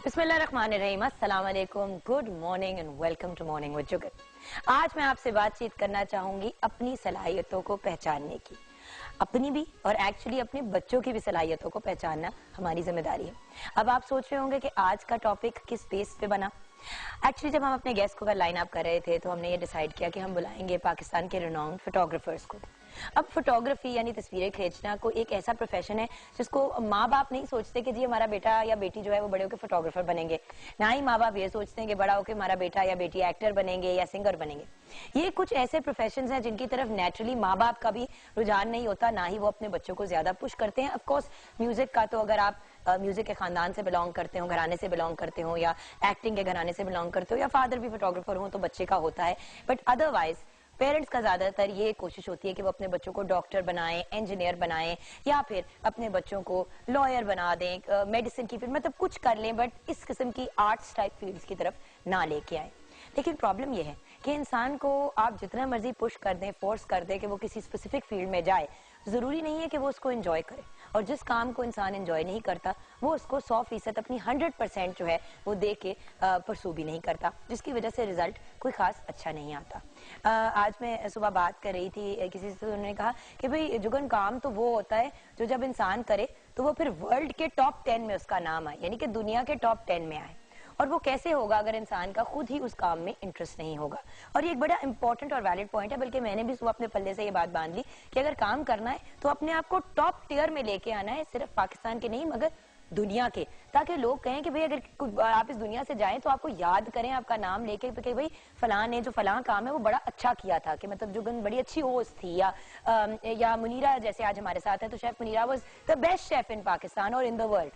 बिस्मिल्लाहिर्रहमानिर्रहीम, अस्सलाम वालेकुम, good morning and welcome to morning with Jugal. आज मैं आपसे बातचीत करना चाहूंगी अपनी सलाहियतों को पहचानने की, अपनी भी और एक्चुअली अपने बच्चों की भी सलाहियतों को पहचानना हमारी जिम्मेदारी है। अब आप सोच रहे होंगे कि आज का टॉपिक किस बेस पे बना। एक्चुअली जब हम अपने गेस्ट को अगर लाइन अप कर रहे थे तो हमने ये डिसाइड किया कि हम बुलाएंगे पाकिस्तान के रिनाउंड फोटोग्राफर्स को। अब फोटोग्राफी यानी तस्वीरें खींचना को एक ऐसा प्रोफेशन है जिसको माँ बाप नहीं सोचते कि जी हमारा बेटा या बेटी जो है वो बड़े होकर फोटोग्राफर बनेंगे, ना ही माँ बाप ये सोचते हैं कि बड़ा होकर हमारा बेटा या बेटी एक्टर बनेंगे या सिंगर बनेंगे। ये कुछ ऐसे प्रोफेशंस हैं जिनकी तरफ नेचुरली माँ बाप का भी रुझान नहीं होता, ना ही वो अपने बच्चों को ज्यादा पुश करते हैं। ऑफकोर्स म्यूजिक का तो अगर आप म्यूजिक के खानदान से बिलोंग करते हो, घराने से बिलोंग करते हो, या एक्टिंग के घराने से बिलोंग करते हो, या फादर भी फोटोग्राफर हो तो बच्चे का होता है। बट अदरवाइज पेरेंट्स का ज्यादातर ये कोशिश होती है कि वो अपने बच्चों को डॉक्टर बनाएं, इंजीनियर बनाएं, या फिर अपने बच्चों को लॉयर बना दें, मेडिसिन की फील्ड, मतलब कुछ कर लें बट इस किस्म की आर्ट्स टाइप फील्ड्स की तरफ ना लेके आए। लेकिन प्रॉब्लम यह है कि इंसान को आप जितना मर्जी पुश कर दें, फोर्स कर दें कि वो किसी स्पेसिफिक फील्ड में जाए, जरूरी नहीं है कि वो उसको एंजॉय करे। और जिस काम को इंसान एंजॉय नहीं करता वो उसको 100% अपनी 100% जो है वो दे के परसू भी नहीं करता, जिसकी वजह से रिजल्ट कोई खास अच्छा नहीं आता। आज मैं सुबह बात कर रही थी किसी से, उन्होंने कहा कि भाई जुगन काम तो वो होता है जो जब इंसान करे तो वो फिर वर्ल्ड के टॉप 10 में उसका नाम आए, यानी कि दुनिया के टॉप 10 में आए। और वो कैसे होगा अगर इंसान का खुद ही उस काम में इंटरेस्ट नहीं होगा। और ये एक बड़ा इंपॉर्टेंट और वैलिड पॉइंट है, बल्कि मैंने भी सुबह अपने पल्ले से ये बात बांध ली कि अगर काम करना है तो अपने आप को टॉप टियर में लेके आना है, सिर्फ पाकिस्तान के नहीं मगर दुनिया के, ताकि लोग कहें कि भाई अगर आप इस दुनिया से जाएं तो आपको याद करें, आपका नाम लेके कि भाई फलां ने जो फलां काम है वो बड़ा अच्छा किया था, कि मतलब जुगन बड़ी अच्छी होस्ट थी, या मुनीरा जैसे आज हमारे साथ है तो chef Munira was the best chef in Pakistan और इन द वर्ल्ड।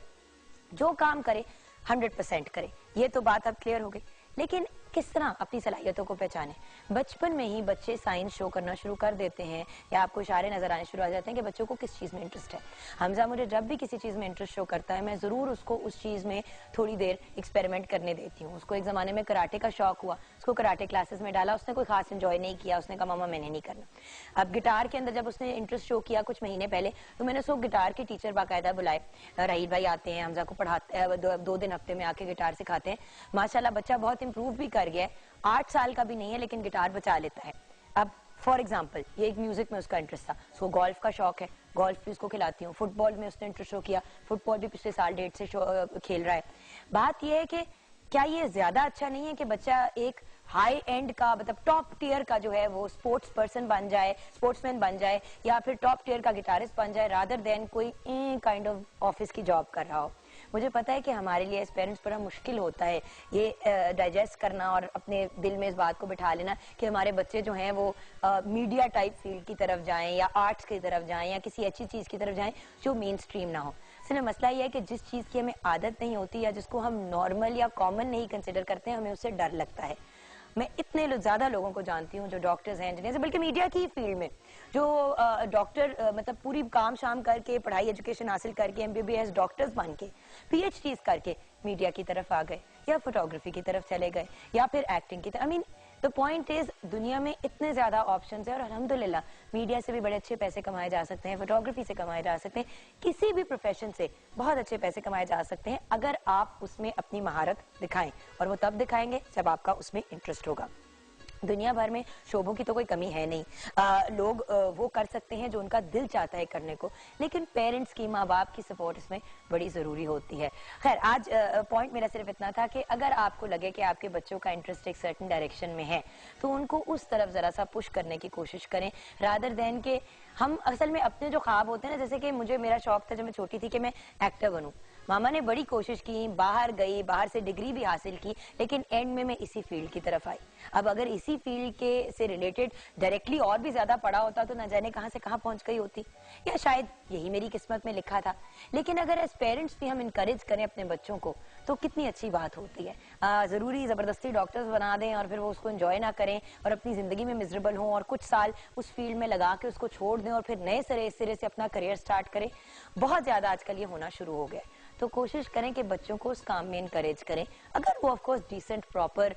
जो काम करे 100% करे, ये तो बात अब क्लियर हो गई। लेकिन किस तरह अपनी सलाहियतों को पहचाने? बचपन में ही बच्चे साइंस शो करना शुरू कर देते हैं, या आपको इशारे नजर आने शुरू हो जाते हैं कि बच्चों को किस चीज में इंटरेस्ट है। हमजा मुझे जब भी किसी चीज में इंटरेस्ट शो करता है मैं जरूर उसको उस चीज में थोड़ी देर एक्सपेरिमेंट करने देती हूँ। उसको एक जमाने में कराटे का शौक हुआ, उसको कराटे क्लासेस में डाला, उसने कोई खास एंजॉय नहीं किया, उसने कहा मामा मैंने नहीं करना। अब गिटार के अंदर जब उसने इंटरेस्ट शो किया कुछ महीने पहले, तो मैंने उसको गिटार के टीचर बाकायदा बुलाए, राहील भाई आते हैं हमजा को पढ़ाते हैं, 2 दिन हफ्ते में आके गिटार सिखाते हैं। माशाल्लाह बच्चा बहुत इंप्रूव भी कर गया है, 8 साल का भी नहीं है लेकिन गिटार बजा लेता है। अब फॉर एग्जाम्पल ये एक म्यूजिक में उसका इंटरेस्ट था, उसको गोल्फ का शौक है, गोल्फ भी उसको खिलाती हूँ। फुटबॉल में उसने इंटरेस्ट शो किया, फुटबॉल भी पिछले साल 1.5 से खेल रहा है। बात यह है कि क्या ये ज्यादा अच्छा नहीं है कि बच्चा एक हाई एंड का, मतलब टॉप टियर का जो है वो स्पोर्ट्स पर्सन बन जाए, स्पोर्ट्समैन बन जाए, या फिर टॉप टियर का गिटारिस्ट बन जाए, रादर देन कोई काइंड ऑफ ऑफिस की जॉब कर रहा हो। मुझे पता है कि हमारे लिए एज पेरेंट्स बड़ा मुश्किल होता है ये डाइजेस्ट करना और अपने दिल में इस बात को बिठा लेना कि हमारे बच्चे जो हैं वो मीडिया टाइप फील्ड की तरफ जाएं, या आर्ट्स की तरफ जाएं, या किसी अच्छी चीज की तरफ जाएं जो मेन स्ट्रीम ना हो। सिर्फ मसला ये है कि जिस चीज की हमें आदत नहीं होती या जिसको हम नॉर्मल या कॉमन नहीं कंसिडर करते हैं, हमें उससे डर लगता है। मैं इतने ज्यादा लोगों को जानती हूँ जो डॉक्टर्स हैं, इंजीनियर्स, बल्कि मीडिया की फील्ड में जो डॉक्टर मतलब पूरी काम शाम करके पढ़ाई एजुकेशन हासिल करके एमबीबीएस डॉक्टर्स बन के पीएचडीज करके मीडिया की तरफ आ गए, या फोटोग्राफी की तरफ चले गए, या फिर एक्टिंग की तरफ। I mean the point is दुनिया में इतने ज्यादा ऑप्शंस है, और अल्हम्दुलिल्लाह मीडिया से भी बड़े अच्छे पैसे कमाए जा सकते हैं, फोटोग्राफी से कमाए जा सकते हैं, किसी भी प्रोफेशन से बहुत अच्छे पैसे कमाए जा सकते हैं अगर आप उसमें अपनी महारत दिखाएं। और वो तब दिखाएंगे जब आपका उसमें इंटरेस्ट होगा। दुनिया भर में शोबों की तो कोई कमी है नहीं, लोग वो कर सकते हैं जो उनका दिल चाहता है करने को, लेकिन पेरेंट्स की, माँ बाप की सपोर्ट इसमें बड़ी जरूरी होती है। खैर आज पॉइंट मेरा सिर्फ इतना था कि अगर आपको लगे कि आपके बच्चों का इंटरेस्ट एक सर्टेन डायरेक्शन में है तो उनको उस तरफ जरा सा पुश करने की कोशिश करें, रादर देन के हम असल में अपने जो ख्वाब होते हैं ना, जैसे कि मुझे मेरा शौक था जब मैं छोटी थी कि मैं एक्टर बनूं। मामा ने बड़ी कोशिश की, बाहर गई, बाहर से डिग्री भी हासिल की, लेकिन एंड में मैं इसी फील्ड की तरफ आई। अब अगर इसी फील्ड के से रिलेटेड डायरेक्टली और भी ज्यादा पढ़ा होता तो न जाने कहां से कहां पहुंच गई होती, या शायद यही मेरी किस्मत में लिखा था। लेकिन अगर एज पेरेंट्स भी हम इनकरेज करें अपने बच्चों को तो कितनी अच्छी बात होती है। जरूरी जबरदस्ती डॉक्टर्स बना दें और फिर वो उसको एंजॉय ना करें और अपनी जिंदगी में मिजरेबल हों, और कुछ साल उस फील्ड में लगा के उसको छोड़ दें और फिर नए सिरे से अपना करियर स्टार्ट करें। बहुत ज्यादा आजकल ये होना शुरू हो गया। तो कोशिश करें कि बच्चों को उस काम में इनकरेज करें, अगर वो of course decent proper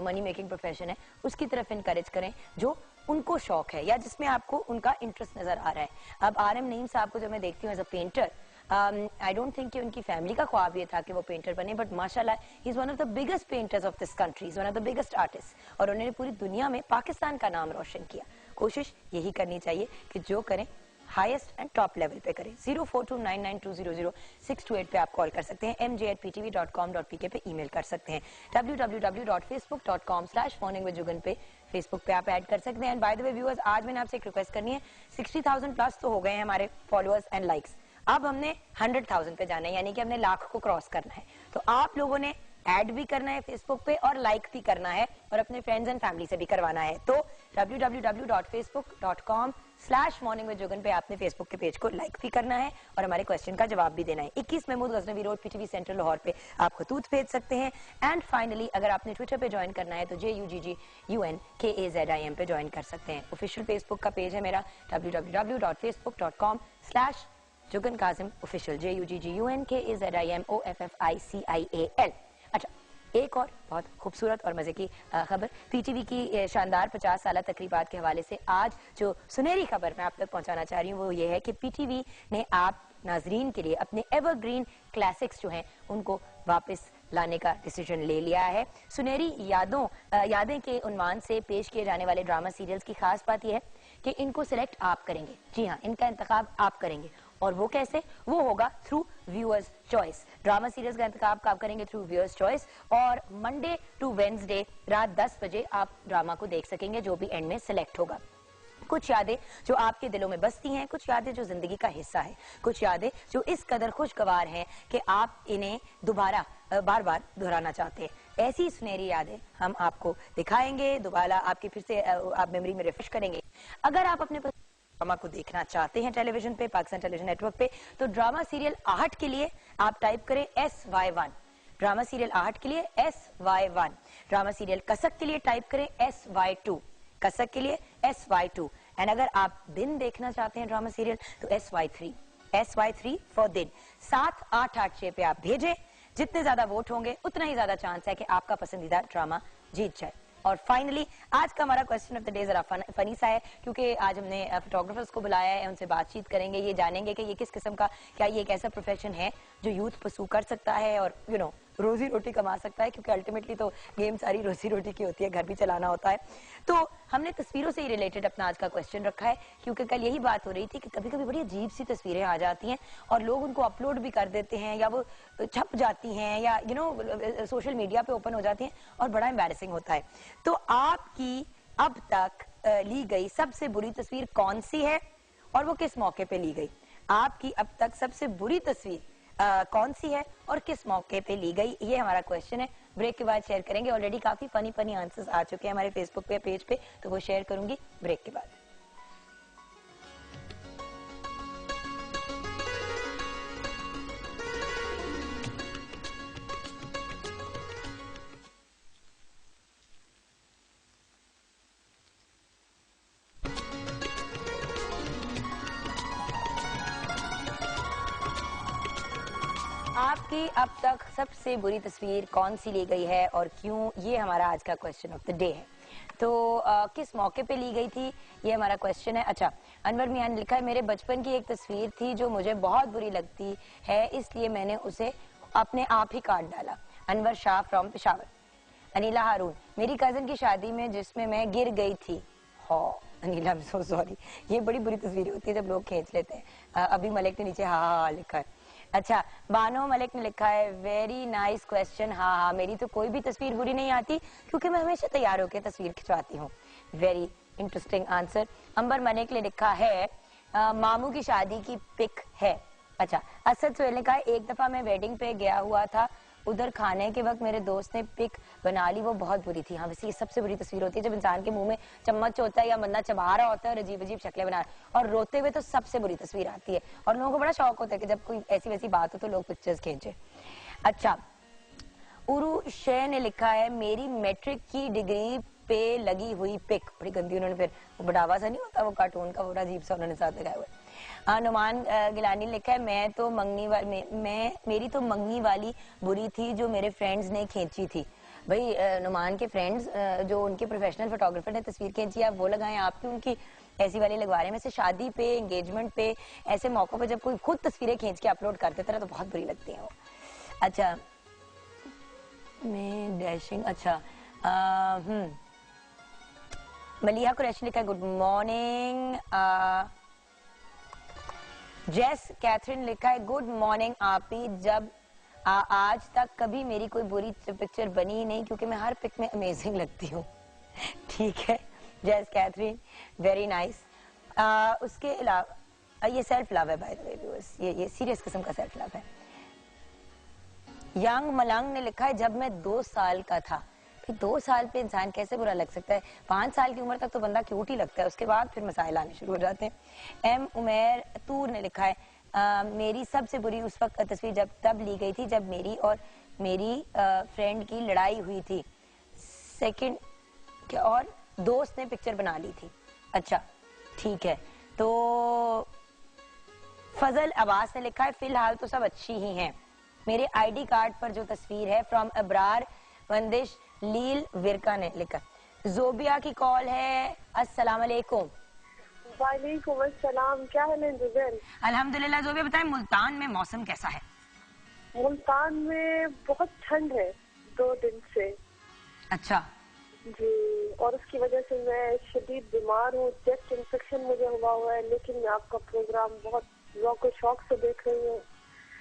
money making profession है उसकी तरफ इनकरेज करें जो उनको शौक है या जिसमें आपको उनका इंटरेस्ट नजर आ रहा है। अब RM नईम साहब को जब मैं देखती हूँ as a painter, I don't think कि उनकी फैमिली का ख्वाब ये था कि वो पेंटर बने, बट माशाल्लाह he is one of the biggest painters of this country, one of the biggest artist, और उन्होंने पूरी दुनिया में पाकिस्तान का नाम रोशन किया। कोशिश यही करनी चाहिए कि जो करें हाईएस्ट एंड टॉप लेवल पे करें। 042992000628 पे आप कॉल कर सकते हैं, mj@ptv.com.pk पे ईमेल कर सकते हैं, www.facebook.com/morningwithjugan पे फेसबुक पे आप ऐड कर सकते हैं। And by the way viewers, आज मैंने आपसे एक रिक्वेस्ट करनी है, 60,000 प्लस तो हो गए हैं हमारे फॉलोअर्स एंड लाइक्स, अब हमने 100,000 पे जाना है, यानी कि हमने लाख को क्रॉस करना है। तो आप लोगों ने ऐड भी करना है फेसबुक पे और लाइक भी करना है और अपने फ्रेंड्स एंड फैमिली से भी करवाना है। तो www.facebook.com/morningwithjugan पे आपने फेसबुक के पेज को लाइक भी करना है और हमारे क्वेश्चन का जवाब भी देना है। 21 Mahmood Ghaznavi road, PTV centre Lahore पे आप खतूत भेज सकते हैं। एंड फाइनली अगर आपने ट्विटर पे ज्वाइन करना है तो JUGGUNKAZIM पे ज्वाइन कर सकते हैं। ऑफिशियल फेसबुक का पेज है मेरा www.facebook.com/जुगन काजिम ऑफिशियल, JUGGUNKAZIMOFFICIAL। अच्छा, एक और बहुत खूबसूरत और मजे की खबर, पीटीवी की शानदार 50 साल तकरीबात के हवाले से आज जो सुनहरी खबर मैं आप तक पहुंचाना चाह रही हूँ वो ये है कि पीटीवी ने आप नाजरीन के लिए अपने एवरग्रीन क्लासिक्स जो हैं उनको वापस लाने का डिसीजन ले लिया है। सुनहरी यादें के उन्वान से पेश किए जाने वाले ड्रामा सीरियल्स की खास बात यह है कि इनको सिलेक्ट आप करेंगे। जी हाँ, इनका इंतखाब आप करेंगे। और वो कैसे? वो होगा through viewers choice. Drama series का इंतखाब आप करेंगे थ्रू व्यूअर्स चॉइस, और मंडे टू वेडनेसडे रात 10 बजे आप ड्रामा को देख सकेंगे जो भी एंड में सिलेक्ट होगा। कुछ यादें जो आपके दिलों में बसती हैं, कुछ यादें जो जिंदगी का हिस्सा है, कुछ यादें जो इस कदर खुशगवार हैं कि आप इन्हें दोबारा बार बार दोहराना चाहते हैं। ऐसी सुनहरी यादें हम आपको दिखाएंगे, दोबारा आपकी फिर से आप मेमोरी में रिफ्रेश करेंगे। अगर आप अपने ड्रामा को देखना चाहते हैं टेलीविजन पे, पाकिस्तान टेलीविजन नेटवर्क पे, तो ड्रामा सीरियल आहट के लिए आप टाइप करें SY1, ड्रामा सीरियल आहट के लिए SY1, ड्रामा सीरियल कसक के लिए टाइप करें SY2, कसक के लिए SY2, एंड अगर आप दिन देखना चाहते हैं ड्रामा सीरियल तो SY3 फॉर दिन। 7886 पे आप भेजें, जितने ज्यादा वोट होंगे उतना ही ज्यादा चांस है कि आपका पसंदीदा ड्रामा जीत जाए। और फाइनली आज का हमारा क्वेश्चन ऑफ द डे जरा फनी सा है, क्योंकि आज हमने फोटोग्राफर्स को बुलाया है, उनसे बातचीत करेंगे, ये जानेंगे कि ये किस किस्म का, क्या ये एक ऐसा प्रोफेशन है जो यूथ परसू कर सकता है और रोजी रोटी कमा सकता है, क्योंकि अल्टीमेटली तो गेम सारी रोजी रोटी की होती है, घर भी चलाना होता है। तो हमने तस्वीरों से ही रिलेटेड अपना आज का क्वेश्चन रखा है, क्योंकि कल यही बात हो रही थी कि कभी कभी बड़ी अजीब सी तस्वीरें आ जाती हैं और लोग उनको अपलोड भी कर देते हैं, या वो छप जाती हैं, या सोशल मीडिया पे ओपन हो जाती हैं और बड़ा एम्बैरेसिंग होता है। तो आपकी अब तक ली गई सबसे बुरी तस्वीर कौन सी है और वो किस मौके पे ली गई? आपकी अब तक सबसे बुरी तस्वीर कौन सी है और किस मौके पे ली गई? ये हमारा क्वेश्चन है। ब्रेक के बाद शेयर करेंगे। ऑलरेडी काफी फनी आंसर्स आ चुके हैं हमारे फेसबुक पे पेज पे, तो वो शेयर करूंगी ब्रेक के बाद। आपकी अब तक सबसे बुरी तस्वीर कौन सी ली गई है और क्यों? ये हमारा आज का क्वेश्चन ऑफ द डे है। तो किस मौके पे ली गई थी, ये हमारा क्वेश्चन है। अच्छा, अनवर मियां ने लिखा है, मेरे बचपन की एक तस्वीर थी जो मुझे बहुत बुरी लगती है, इसलिए मैंने उसे अपने आप ही काट डाला। अनवर शाह फ्रॉम पेशावर। अनिला हारून, मेरी कजन की शादी में जिसमें मैं गिर गई थी। Anila, I am so sorry, ये बड़ी बुरी तस्वीर होती है जब लोग खींच लेते हैं। अभी मलिक ने नीचे हाँ लिखा है। अच्छा, बानो मलिक ने लिखा है, वेरी नाइस क्वेश्चन। हाँ, मेरी तो कोई भी तस्वीर बुरी नहीं आती क्योंकि मैं हमेशा तैयार होकर तस्वीर खिंचवाती हूँ। Very interesting answer. Amber Malik ने लिखा है, मामू की शादी की पिक है। अच्छा, असद सोहेल ने कहा, एक दफा मैं वेडिंग पे गया हुआ था, उधर खाने के वक्त मेरे दोस्त ने पिक बना ली, वो बहुत बुरी थी। हाँ, वैसे ये सबसे बुरी तस्वीर होती है जब इंसान के मुंह में चम्मच होता है या बंदा चबा रहा होता है और अजीब अजीब शक्लें बना रहा है, और रोते हुए तो सबसे बुरी तस्वीर आती है। और लोगों को बड़ा शौक होता है कि जब कोई ऐसी वैसी बात हो तो लोग पिक्चर्स खींचे। अच्छा, उरू शे ने लिखा है, मेरी मैट्रिक की डिग्री पे लगी हुई पिक। बड़ी गंदी, उन्होंने फिर बढ़ावा सा नहीं होता वो कार्टून का, बड़ा अजीब सा उन्होंने साथ लगाया हुआ है। नुमान गिलानी लिखा है, मेरी तो मंगनी वाली बुरी थी जो मेरे फ्रेंड्स ने खींची थी। भाई नुमान के फ्रेंड्स जो उनके प्रोफेशनल फोटोग्राफर ने तस्वीर खींची, आप वो लगाएं, आपकी उनकी ऐसी वाली लगवा रहे हैं। वैसे शादी पे, एंगेजमेंट पे, ऐसे मौकों पे जब कोई खुद तस्वीरें खींच के अपलोड कर देता है तो बहुत बुरी लगती है वो। अच्छा, मैं डैशिंग, अच्छा मलिया कुरैशी लिखा है गुड मॉर्निंग। जेस कैथरीन लिखा है गुड मॉर्निंग आपी, जब आज तक कभी मेरी कोई बुरी पिक्चर बनी ही नहीं क्योंकि मैं हर पिक में अमेजिंग लगती हूँ। ठीक है जेस कैथरीन, वेरी नाइस। उसके अलावा ये सेल्फ लव है बाय द वे व्यूअर्स, ये सीरियस किस्म का सेल्फ लव है। यंग मलंग ने लिखा है जब मैं 2 साल का था। फिर 2 साल पे इंसान कैसे बुरा लग सकता है? 5 साल की उम्र तक तो बंदा क्यूट ही लगता है, उसके बाद फिर मसाइल आने शुरू हो जाते हैं। एम उमेर तूर ने लिखा है मेरी सबसे बुरी उस वक्त तस्वीर जब तब ली गई थी जब मेरी और मेरी फ्रेंड की लड़ाई हुई थी। सेकंड क्या और दोस्त ने पिक्चर बना ली थी। अच्छा ठीक है, तो फजल अब्बास ने लिखा है फिलहाल तो सब अच्छी ही हैं। मेरे आईडी कार्ड पर जो तस्वीर है फ्रॉम अब्रार वंदिश लील विरका ने लिखा। जोबिया की कॉल है। अस्सलाम वालेकुम। वालेकुम अस्सलाम, क्या हाल है जुबैर? अल्हम्दुलिल्लाह। जोबिया बताएं मुल्तान में मौसम कैसा है? मुल्तान में बहुत ठंड है 2 दिन से। अच्छा जी, और उसकी वजह से मैं शदीद बीमार हूँ, चेस्ट इन्फेक्शन मुझे हुआ है, लेकिन मैं आपका प्रोग्राम बहुत ज़ौक़ शौक से देख रही हूँ।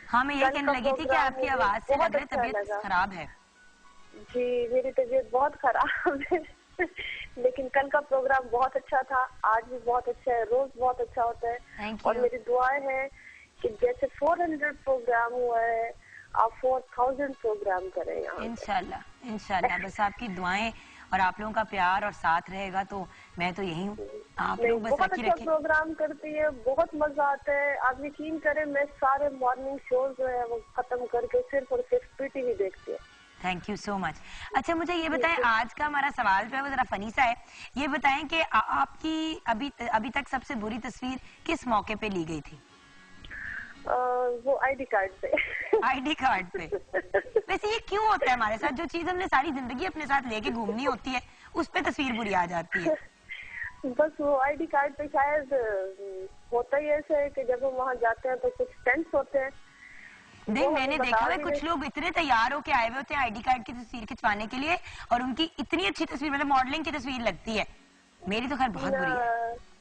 हाँ, मैं ये कहने लगी थी कि आपकी आवाज से लग रहा है तबीयत खराब है। जी मेरी तबीयत बहुत खराब है लेकिन कल का प्रोग्राम बहुत अच्छा था, आज भी बहुत अच्छा है, रोज बहुत अच्छा होता है। और मेरी दुआएं हैं कि जैसे 400 प्रोग्राम हुआ है आप 4000 प्रोग्राम करें यहाँ। इंशाल्लाह इंशाल्लाह, बस आपकी दुआएं और आप लोगों का प्यार और साथ रहेगा तो मैं तो यही हूँ। आप लोग बस बहुत अच्छा प्रोग्राम करती है, बहुत मजा आता है। आप यकीन करें मैं सारे मॉर्निंग शोज जो है वो खत्म करके सिर्फ और सिर्फ पीटीवी देखती है। Thank you so much. अच्छा मुझे ये बताएं, आज का हमारा सवाल जो है वो जरा फनी सा है। ये बताएं कि आपकी अभी तक सबसे बुरी तस्वीर किस मौके पे ली गई थी? वो आईडी कार्ड पे। आईडी कार्ड पे? वैसे ये क्यों होता है हमारे साथ? जो चीज हमने सारी जिंदगी अपने साथ लेके घूमनी होती है उस पे तस्वीर बुरी आ जाती है। बस वो आईडी कार्ड पे शायद होता ही ऐसा है कि जब हम वहाँ जाते हैं तो कुछ टेंस होते हैं। देख मैंने देखा है कुछ लोग इतने तैयार होके आए हुए होते हैं आईडी कार्ड की तस्वीर खिंचवाने के लिए और उनकी इतनी अच्छी तस्वीर मतलब मॉडलिंग की तस्वीर लगती है। मेरी तो खैर बहुत बुरी है।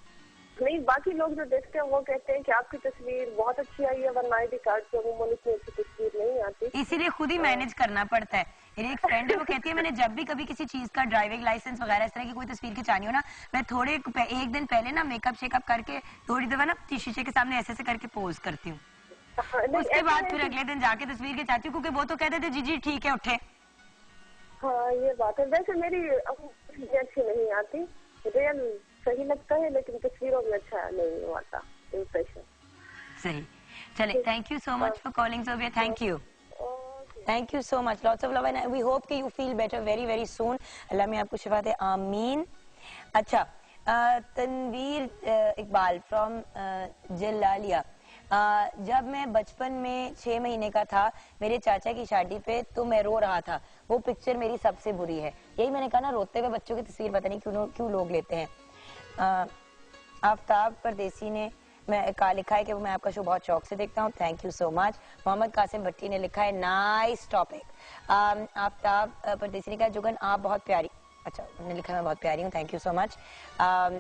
नहीं, बाकी लोग जो देखते हैं वो कहते हैं कि आपकी तस्वीर बहुत अच्छी आई है, वरना आईडी कार्ड पे अमूमन इतनी अच्छी तस्वीर नहीं आती। इसीलिए खुद ही मैनेज करना पड़ता है। मेरी एक फ्रेंड है वो कहती है मैंने जब भी कभी किसी चीज का ड्राइविंग लाइसेंस वगैरह इस तरह की कोई तस्वीर खिंचानी हो ना, मैं थोड़े एक दिन पहले ना मेकअप शेकअप करके थोड़ी दफा ना शीशे के सामने ऐसे करके पोज करती हूँ। उसके बाद फिर अगले दिन जाके तस्वीर खिंचाती हूँ क्योंकि वो तो कहते थे जी जी ठीक है उठे। हाँ ये बात है। वैसे मेरी अच्छी नहीं आती, रियल सही लगता है लेकिन तस्वीरों में अच्छा नहीं आता इम्प्रेशन। सही, चले thank you so much for calling Zobia. Thank you so much, lots of love and we hope कि you feel better very very soon. Allah में आपको शिफा दे, आमीन। अच्छा तनवीर इकबाल फ्रॉम जलालिया, जब मैं बचपन में 6 महीने का था मेरे चाचा की शादी पे तो मैं रो रहा था, वो पिक्चर मेरी सबसे बुरी है। यही मैंने कहा ना, रोते हुए बच्चों की तस्वीर पता नहीं क्यों लोग लेते हैं। आफ्ताब परदेसी ने लिखा है कि मैं आपका शो बहुत शौक से देखता हूँ, thank you so much. Mohammad Qasim Bhatti ने लिखा है नाइस टॉपिक। आफ्ताब परदेसी ने कहा जुगन आप बहुत प्यारी, अच्छा उन्होंने लिखा है मैं बहुत प्यारी हूँ, thank you so much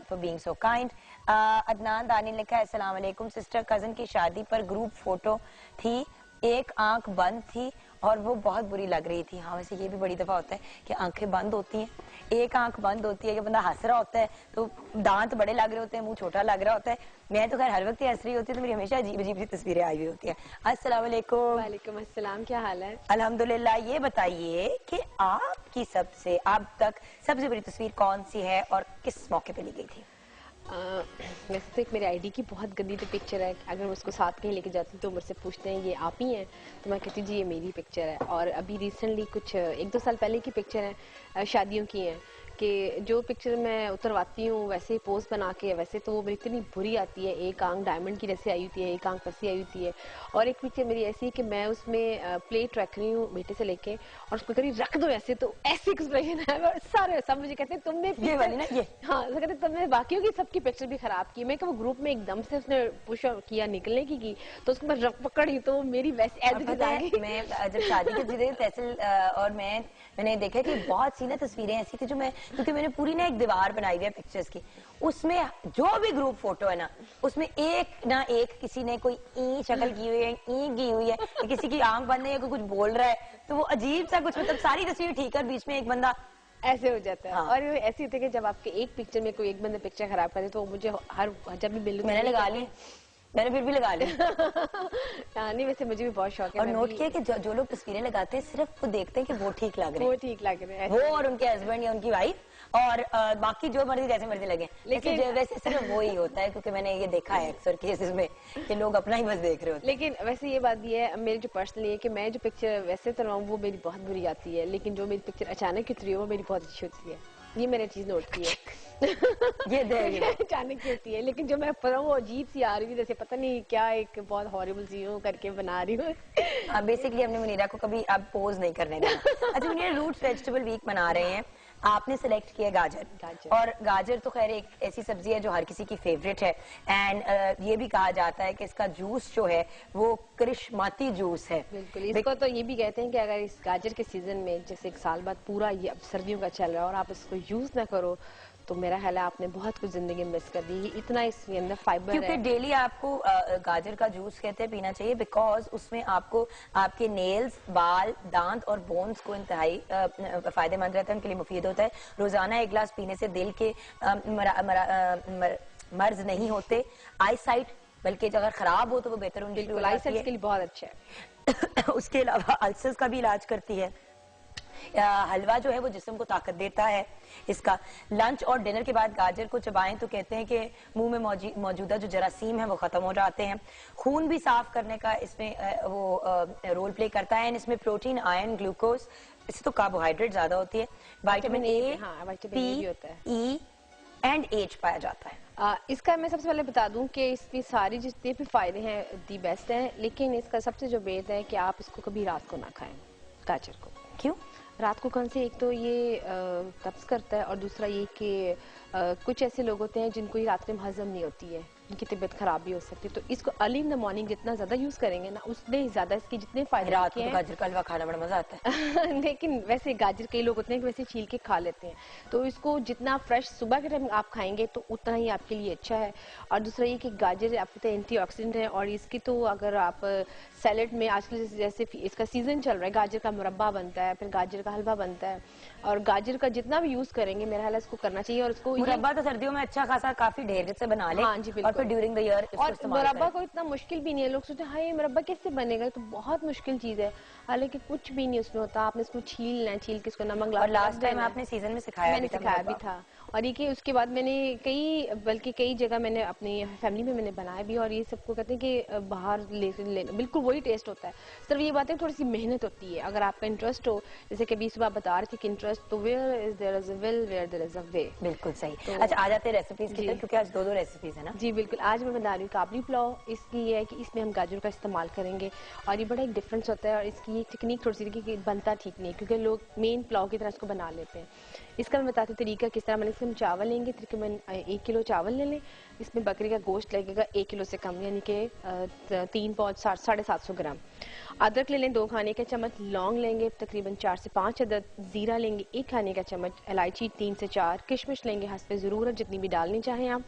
for being so kind. Adnan दानी ने लिखा है अस्सलाम वालेकुम सिस्टर, कजन की शादी पर ग्रुप फोटो थी, एक आंख बंद थी और वो बहुत बुरी लग रही थी। हाँ वैसे ये भी बड़ी दफा होता है कि आंखें बंद होती हैं, एक आंख बंद होती है कि बंदा हंस रहा होता है तो दांत बड़े लग रहे होते हैं, मुंह छोटा लग रहा होता है। मैं तो खैर हर वक्त ही हंस रही होती है तो मेरी हमेशा अजीब अजीब सी तस्वीरें आई हुई होती हैं। अस्सलाम वालेकुम। वालेकुम अस्सलाम, क्या हाल है? अल्हम्दुलिल्लाह। ये बताइए कि आपकी सबसे अब तक सबसे बुरी तस्वीर कौन सी है और किस मौके पे ली गई थी? वैसे तो एक मेरी आईडी की बहुत गंदी तो पिक्चर है, अगर मैं उसको साथ कहीं लेके जाती हूँ तो मुझसे पूछते हैं ये आप ही हैं, तो मैं कहती हूँ जी ये मेरी पिक्चर है। और अभी रिसेंटली कुछ 1-2 साल पहले की पिक्चर है, शादियों की हैं कि जो पिक्चर मैं उतरवाती हूँ वैसे पोज बना के, वैसे तो वो मेरी इतनी बुरी आती है, एक आंख डायमंड की जैसे आई होती है, एक आंख फंसी आई होती है। और एक पिक्चर मेरी ऐसी है कि मैं उसमें प्लेट रख रही हूँ बेटे से लेके और उसको करी रख दो ऐसे, तो ऐसे एक्सप्रेशन है और सारे सब मुझे कहते हैं तुमने ये वाली ना ये, हाँ तो कहते तुमने बाकियों की सबकी पिक्चर भी खराब की। मैं वो ग्रुप में एकदम से उसने पुश किया निकलने की तो उसको मैं रख पकड़ी तो मेरी वैसे मैं जब शादी के दिन तहसील और मैंने देखा कि बहुत सी ना तस्वीरें ऐसी थी जो मैं, क्योंकि मैंने पूरी ना एक दीवार बनाई हुई है पिक्चर्स की, उसमें जो भी ग्रुप फोटो है ना उसमें एक ना एक किसी ने कोई ई शक्ल की हुई है, ई की हुई है, किसी की आंख बंद है या कोई कुछ बोल रहा है, तो वो अजीब सा कुछ, मतलब सारी तस्वीर ठीक है और बीच में एक बंदा ऐसे हो जाता है। हाँ। और ये ऐसी होती है कि जब आपके एक पिक्चर में कोई एक बंदा पिक्चर खराब करे तो मुझे हर जब भी मिलूं मैंने लगा ली, मैंने फिर भी लगा ली। नहीं वैसे मुझे भी बहुत शौक है। और नोट किया कि जो लोग तस्वीरें लगाते हैं सिर्फ वो देखते हैं कि वो ठीक लग रहे हैं, वो ठीक लग रहे हैं, वो और उनके हस्बैंड या उनकी वाइफ, और बाकी जो मर्जी जैसे मर्जी लगे, लेकिन वैसे सिर्फ वो ही होता है, क्योंकि मैंने ये देखा है अक्सर केसेस में कि लोग अपना ही बस देख रहे होते हैं। लेकिन वैसे ये बात भी है मेरी जो पर्सनली है कि मैं जो पिक्चर वैसे उतरवाऊं वो मेरी बहुत बुरी आती है, लेकिन जो मेरी पिक्चर अचानक उतरी है वो मेरी बहुत अच्छी होती है। ये मैंने चीज नोट की है। ये अचानक की होती है, लेकिन जो मैं वो अजीब सी आ रही है, जैसे पता नहीं क्या एक बहुत हॉरिबल सी हूँ करके बना रही हूँ। बेसिकली हमने मुनीरा को कभी अब पोज नहीं करने देना। अच्छा मुनीरा, रूट्स वेजिटेबल वीक मना रहे हैं, आपने सिलेक्ट किया गाजर। और गाजर तो खैर एक ऐसी सब्जी है जो हर किसी की फेवरेट है, एंड ये भी कहा जाता है कि इसका जूस जो है वो करिश्माती जूस है। बिल्कुल, इसको तो ये भी कहते हैं कि अगर इस गाजर के सीजन में जैसे एक साल बाद पूरा ये अब सर्दियों का चल रहा है और आप इसको यूज ना करो तो मेरा ख्याल है आपने बहुत कुछ जिंदगी मिस कर दी। इतना इसके अंदर फाइबर है, क्योंकि डेली आपको गाजर का जूस कहते हैं पीना चाहिए, बिकॉज उसमें आपको आपके नेल्स, बाल, दांत और बोन्स को इंतहाई फायदेमंद रहता है, उनके लिए मुफीद होता है। रोजाना एक गिलास पीने से दिल के मर्ज नहीं होते, आई साइट बल्कि अगर खराब हो तो वो बेहतर होने के लिए बहुत अच्छा है। उसके अलावा अल्सर्स का भी इलाज करती है। हलवा जो है वो जिस्म को ताकत देता है। इसका लंच और डिनर के बाद गाजर को चबाएं तो कहते हैं कि मुंह में मौजूदा जो जरासीम है वो खत्म हो जाते हैं। खून भी साफ करने का इसमें वो रोल प्ले करता है। इसमें प्रोटीन, आयरन, ग्लूकोज, इससे तो कार्बोहाइड्रेट ज्यादा होती है, vitamin A, P, E and H पाया जाता है। इसका मैं सबसे पहले बता दूं कि इसकी सारी जितने भी फायदे हैं दी बेस्ट हैं, लेकिन इसका सबसे जो बेद है कि आप इसको कभी रात को ना खाएं गाजर को। क्यों? रात को खाने से एक तो ये कब्ज करता है और दूसरा ये कि कुछ ऐसे लोग होते हैं जिनको ये रात में हजम नहीं होती है, उनकी तबीयत खराब भी हो सकती है, तो इसको अर्ली इन द मॉर्निंग जितना ज्यादा यूज करेंगे ना उतने ही ज्यादा इसके जितने फायदे रात को तो गाजर का हलवा खाना बड़ा मजा आता है। लेकिन वैसे गाजर कई लोग होते हैं कि वैसे छील के खा लेते हैं, तो इसको जितना फ्रेश सुबह के टाइम आप खाएंगे तो उतना ही आपके लिए अच्छा है। और दूसरा ये कि गाजर आपके एंटीऑक्सीडेंट है और इसकी तो अगर आप सैलेड में आजकल जैसे इसका सीजन चल रहा है, गाजर का मुरब्बा बनता है, फिर गाजर का हलवा बनता है, और गाजर का जितना भी यूज करेंगे मेरा ख्याल इसको करना चाहिए। और इसको मुरब्बा तो सर्दियों में अच्छा खासा काफी ढेर से बना ले। हाँ जी बिल्कुल। और फिर ड्यूरिंग द ईयर और मुरब्बा को इतना मुश्किल भी नहीं है, लोग सोचते हैं ये मुरब्बा कैसे बनेगा, तो बहुत मुश्किल चीज है, हालांकि कुछ भी नहीं उसमें होता। आपने इसको छीलना है, छील के इसको नमक और लास्ट टाइम आपने सीजन में सिखाया भी था। और ये कि उसके बाद मैंने कई जगह मैंने अपनी फैमिली में मैंने बनाया भी, और ये सबको कहते हैं कि बाहर लेना बिल्कुल वही टेस्ट होता है, सिर्फ ये बात है थोड़ी सी मेहनत होती है। अगर आपका इंटरेस्ट हो, जैसे कि अभी सुबह बता रही थी कि इंटरेस्ट तो where is there is a will, where there is a way. बिल्कुल सही। तो अच्छा आ जाते हैं रेसिपीज की तरफ, क्योंकि आज दो रेसिपीज है ना। जी बिल्कुल, आज मैं बना रही हूँ काबली पुलाव। इसकी ये है कि इसमें हम गाजर का इस्तेमाल करेंगे और ये बड़ा एक डिफरेंस होता है, और इसकी टेक्निक थोड़ी सी कि बनता ठीक नहीं है, क्योंकि लोग मेन पुलाव की तरह इसको बना लेते हैं। इसका मैं बताती हूँ तरीका किस तरह। मैंने इसमें चावल लेंगे, तकरीबन 1 किलो चावल ले लें। इसमें बकरी का गोश्त लगेगा 1 किलो से कम, यानी कि 3 पाउच 750 ग्राम। अदरक ले लें 2 खाने के चम्मच, लौंग लेंगे तकरीबन 4 से 5 अदद, जीरा लेंगे 1 खाने का चम्मच, इलायची 3 से 4, किशमिश लेंगे हस्बे ज़रूरत जितनी भी डालनी चाहें आप,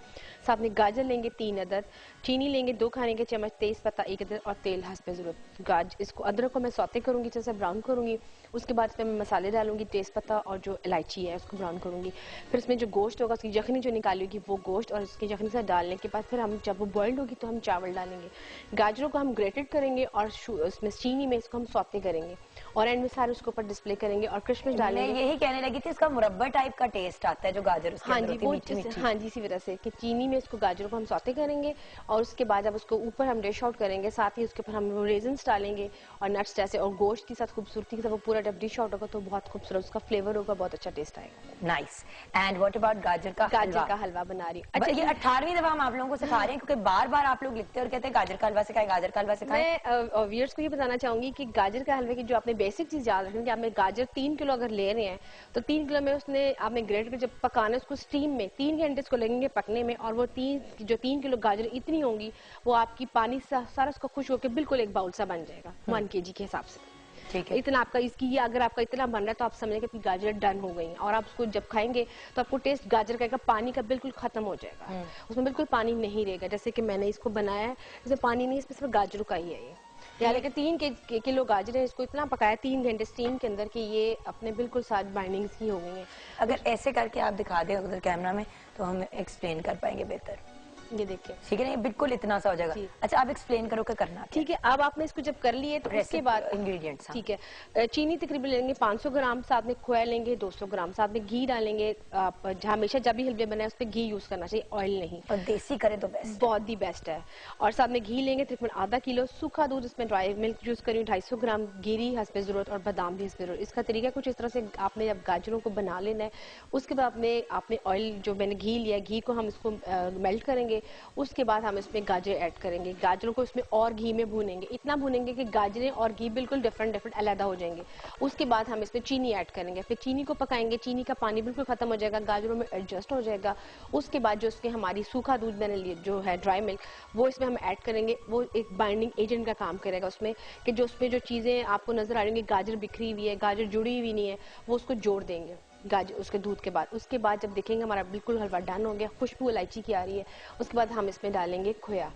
साथ में गाजर लेंगे 3 अदद, चीनी लेंगे 2 खाने के चम्मच, तेज पत्ता 1 अदद और तेल हस्बे ज़रूरत। इसको अदरक को मैं सौते करूँगी, जैसे ब्राउन करूँगी, उसके बाद इसमें मैं मसाले डालूंगी, तेज पत्ता और जो इलायची है उसको ब्राउन करूँगी। फिर इसमें जो गोश्त होगा उसकी यखनी जो निकाली होगी वो गोश्त और उसकी यखनी से डालने के बाद फिर हम जब वो बॉइल्ड होगी तो हम चावल डालेंगे। गाजरों को हम ग्रेटेड करेंगे और उसमें चीनी में इसको हम सौते करेंगे और एंड में सारे उसके ऊपर डिस्प्ले करेंगे और किशमिश डालेंगे। मैं यही कहने लगी थी, इसका मुरब्बा टाइप का टेस्ट आता है जो गाजर उसके हाँ जी वो हाँ जी इसी वजह से कि चीनी में में इसको गाजरों को हम सौते करेंगे और उसके बाद जब उसको ऊपर हम डिश आउट करेंगे, साथ ही उसके ऊपर हम रेजन्स डालेंगे और नट्स जैसे और गोश्त के साथ खूबसूरती के साथ वो पूरा जब डिश आउट होगा तो बहुत खूबसूरत उसका फ्लेवर होगा, बहुत अच्छा टेस्ट आएगा। नाइस। एंड व्हाट अबाउट गाजर का हलवा बना रही हूँ। अच्छा, ये 18वीं दफा हम आप लोगों को सिखा रहे हैं क्योंकि बार बार आप लोग लिखते हैं और कहते हैं गाजर का हलवा सिखाएं, गाजर का हलवा सिखाएं। मैं व्यूअर्स को ये बताना चाहूंगी कि गाजर के हलवे की जो आपने बेसिक चीज याद रखनी है कि आपने गाजर 3 किलो अगर ले रहे हैं तो 3 किलो में उसने आपने ग्रेट कर जब पकाना है उसको स्टीम में 3 घंटे इसको लगेंगे पकने में, और वो 3 किलो गाजर इतनी होंगी वो आपकी पानी सारा उसको खुश होकर बिल्कुल एक बाउल सा बन जाएगा 1 kg के हिसाब से। ठीक है, इतना आपका इसकी ये अगर आपका इतना बन रहा है तो आप समझें कि आपकी गाजर डन हो गई और आप उसको जब खाएंगे तो आपको टेस्ट गाजर का पानी का बिल्कुल खत्म हो जाएगा, उसमें बिल्कुल पानी नहीं रहेगा। जैसे कि मैंने इसको बनाया है, इसमें पानी नहीं, इसमें सिर्फ गाजरों का ही है ये। यानी कि 3 किलो गाजर है, इसको इतना पकाया 3 घंटे स्टीम के अंदर कि ये अपने बिल्कुल साथ बाइंडिंग्स की हो गई हैं। अगर ऐसे करके आप दिखा दें उधर कैमरा में तो हम एक्सप्लेन कर पाएंगे बेहतर। ये देखिए, ठीक है ना, ये बिल्कुल इतना सा हो जाएगा। अच्छा, आप एक्सप्लेन करो क्या करना। ठीक है, अब आपने इसको जब कर लिए तो उसके बाद इंग्रेडिएंट्स, ठीक है, चीनी तकरीबन लेंगे 500 ग्राम, साथ में खोया लेंगे 200 ग्राम, साथ में घी डालेंगे। आप हमेशा जब भी हलवे बनाए उस पर घी यूज करना चाहिए, ऑयल नहीं, और देसी करें तो बेस्ट, बहुत ही बेस्ट है। और साथ में घी लेंगे तकरीबन आधा किलो, सूखा दूध, इसमें ड्राई मिल्क यूज करी 250 ग्राम, गिरी हस्बे जरूरत और बादाम भी हस्बे जरूरत। इसका तरीका कुछ इस तरह से आपने जब गाजरों को बना लेना है, उसके बाद आपने ऑयल जो मैंने घी लिया, घी को हम इसको मेल्ट करेंगे, उसके बाद हम इसमें गाजर ऐड करेंगे, गाजरों को इसमें और घी में भूनेंगे, इतना भूनेंगे कि गाजरें और घी बिल्कुल डिफरेंट अलग हो जाएंगे। उसके बाद हम इसमें चीनी ऐड करेंगे, फिर चीनी को पकाएंगे, चीनी का पानी बिल्कुल खत्म हो जाएगा, गाजरों में एडजस्ट हो जाएगा। उसके बाद जो उसके हमारी सूखा दूध मैंने लिया जो है ड्राई मिल्क, वो इसमें हम ऐड करेंगे, वो एक बाइंडिंग एजेंट का काम करेगा उसमें, कि जो उसमें जो चीजें आपको नजर आ रही है गाजर बिखरी हुई है, गाजर जुड़ी हुई नहीं है, वो उसको जोड़ देंगे गाजर उसके दूध के बाद। उसके बाद जब देखेंगे हमारा बिल्कुल हलवा डन हो गया, खुशबू इलायची की आ रही है, उसके बाद हम इसमें डालेंगे खोया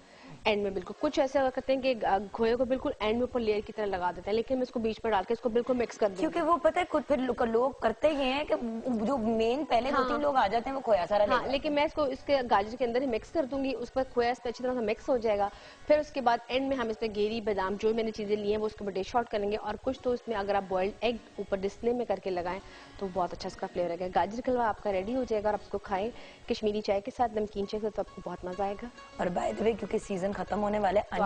एंड में। बिल्कुल कुछ ऐसे करते हैं कि खोए को बिल्कुल एंड में ऊपर लेयर की तरह लगा देते हैं, लेकिन मैं इसको बीच पर डाल के इसको बिल्कुल मिक्स कर दूंगी, क्योंकि वो पता है खुद फिर लोग करते ही हैं कि जो मेन पहले 2-3 लोग आ जाते हैं वो खोया सारा हाँ, लेकिन मैं इसको इसके गाजर के अंदर ही मिक्स कर दूंगी, उस पर खोया इस पर अच्छी तरह से मिक्स हो जाएगा। फिर उसके बाद एंड में हम इसमें गेरी बादाम जो मैंने चीजें ली हैं वो उसके ऊपर डिश आउट करेंगे, और कुछ तो इसमें अगर आप बॉइल्ड एग ऊपर डिस्प्ले में करके लगाएं तो बहुत अच्छा इसका फ्लेवर आएगा। गाजर का हलवा आपका रेडी हो जाएगा और आप उसको खाएं कश्मीरी चाय के साथ, नमकीन चाय के साथ, तो आपको बहुत मजा आएगा। और बाय द वे क्योंकि सीजन खत्म होने वाला है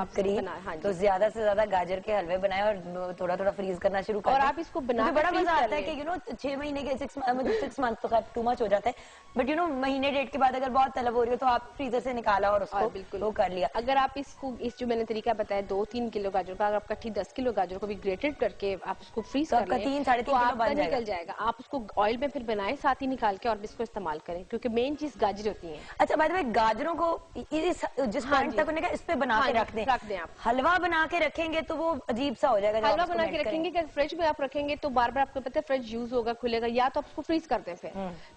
तो तो ज्यादा से ज्यादा गाजर के हलवे बनाएं और थोड़ा थोड़ा फ्रीज करना शुरू करें। और आप इसको बना बड़ा मजा आता है कि 6 महीने के 6 मंथ तो टू मच हो जाता है, बट महीने डेढ़ के बाद अगर बहुत तलब हो रही हो तो आप फ्रीजर से निकाला और उसको बिल्कुल वो कर लिया। अगर आप इसको इस जो मैंने तरीका बताया 2-3 किलो गाजर का, अगर आप कट्ठी 10 किलो गाजर को भी ग्रेटेड करके आप उसको फ्रीज कर लें 3-3.5 किलो बन निकल जाएगा। आप उसको ऑयल में फिर बनाएं, साथ ही निकाल के और इसको इस्तेमाल करें, क्योंकि मेन चीज गाजर होती है। अच्छा, बाय द वे गाजरों को जिस पॉइंट तक उन्हें इस पे बना के रख दें आप। हलवा बना के रखेंगे तो वो अजीब सा हो जाएगा। हलवा बना के रखेंगे कि फ्रिज में आप रखेंगे तो बार बार आपको पता है फ्रिज यूज होगा, खुलेगा, या तो आप उसको फ्रीज कर दें,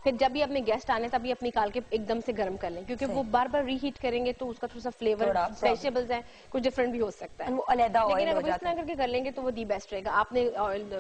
फिर जब भी अपने गेस्ट आने तभी आप निकाल के एकदम से गर्म कर लें, क्योंकि वो बार बार रीहीट करेंगे तो उसका थोड़ा सा फ्लेवर वेजिटेबल्स है कुछ डिफरेंट भी हो सकता है, वो अलग हो लेकिन अगर इस तरह करके कर लेंगे तो वो दी बेस्ट रहेगा। आपने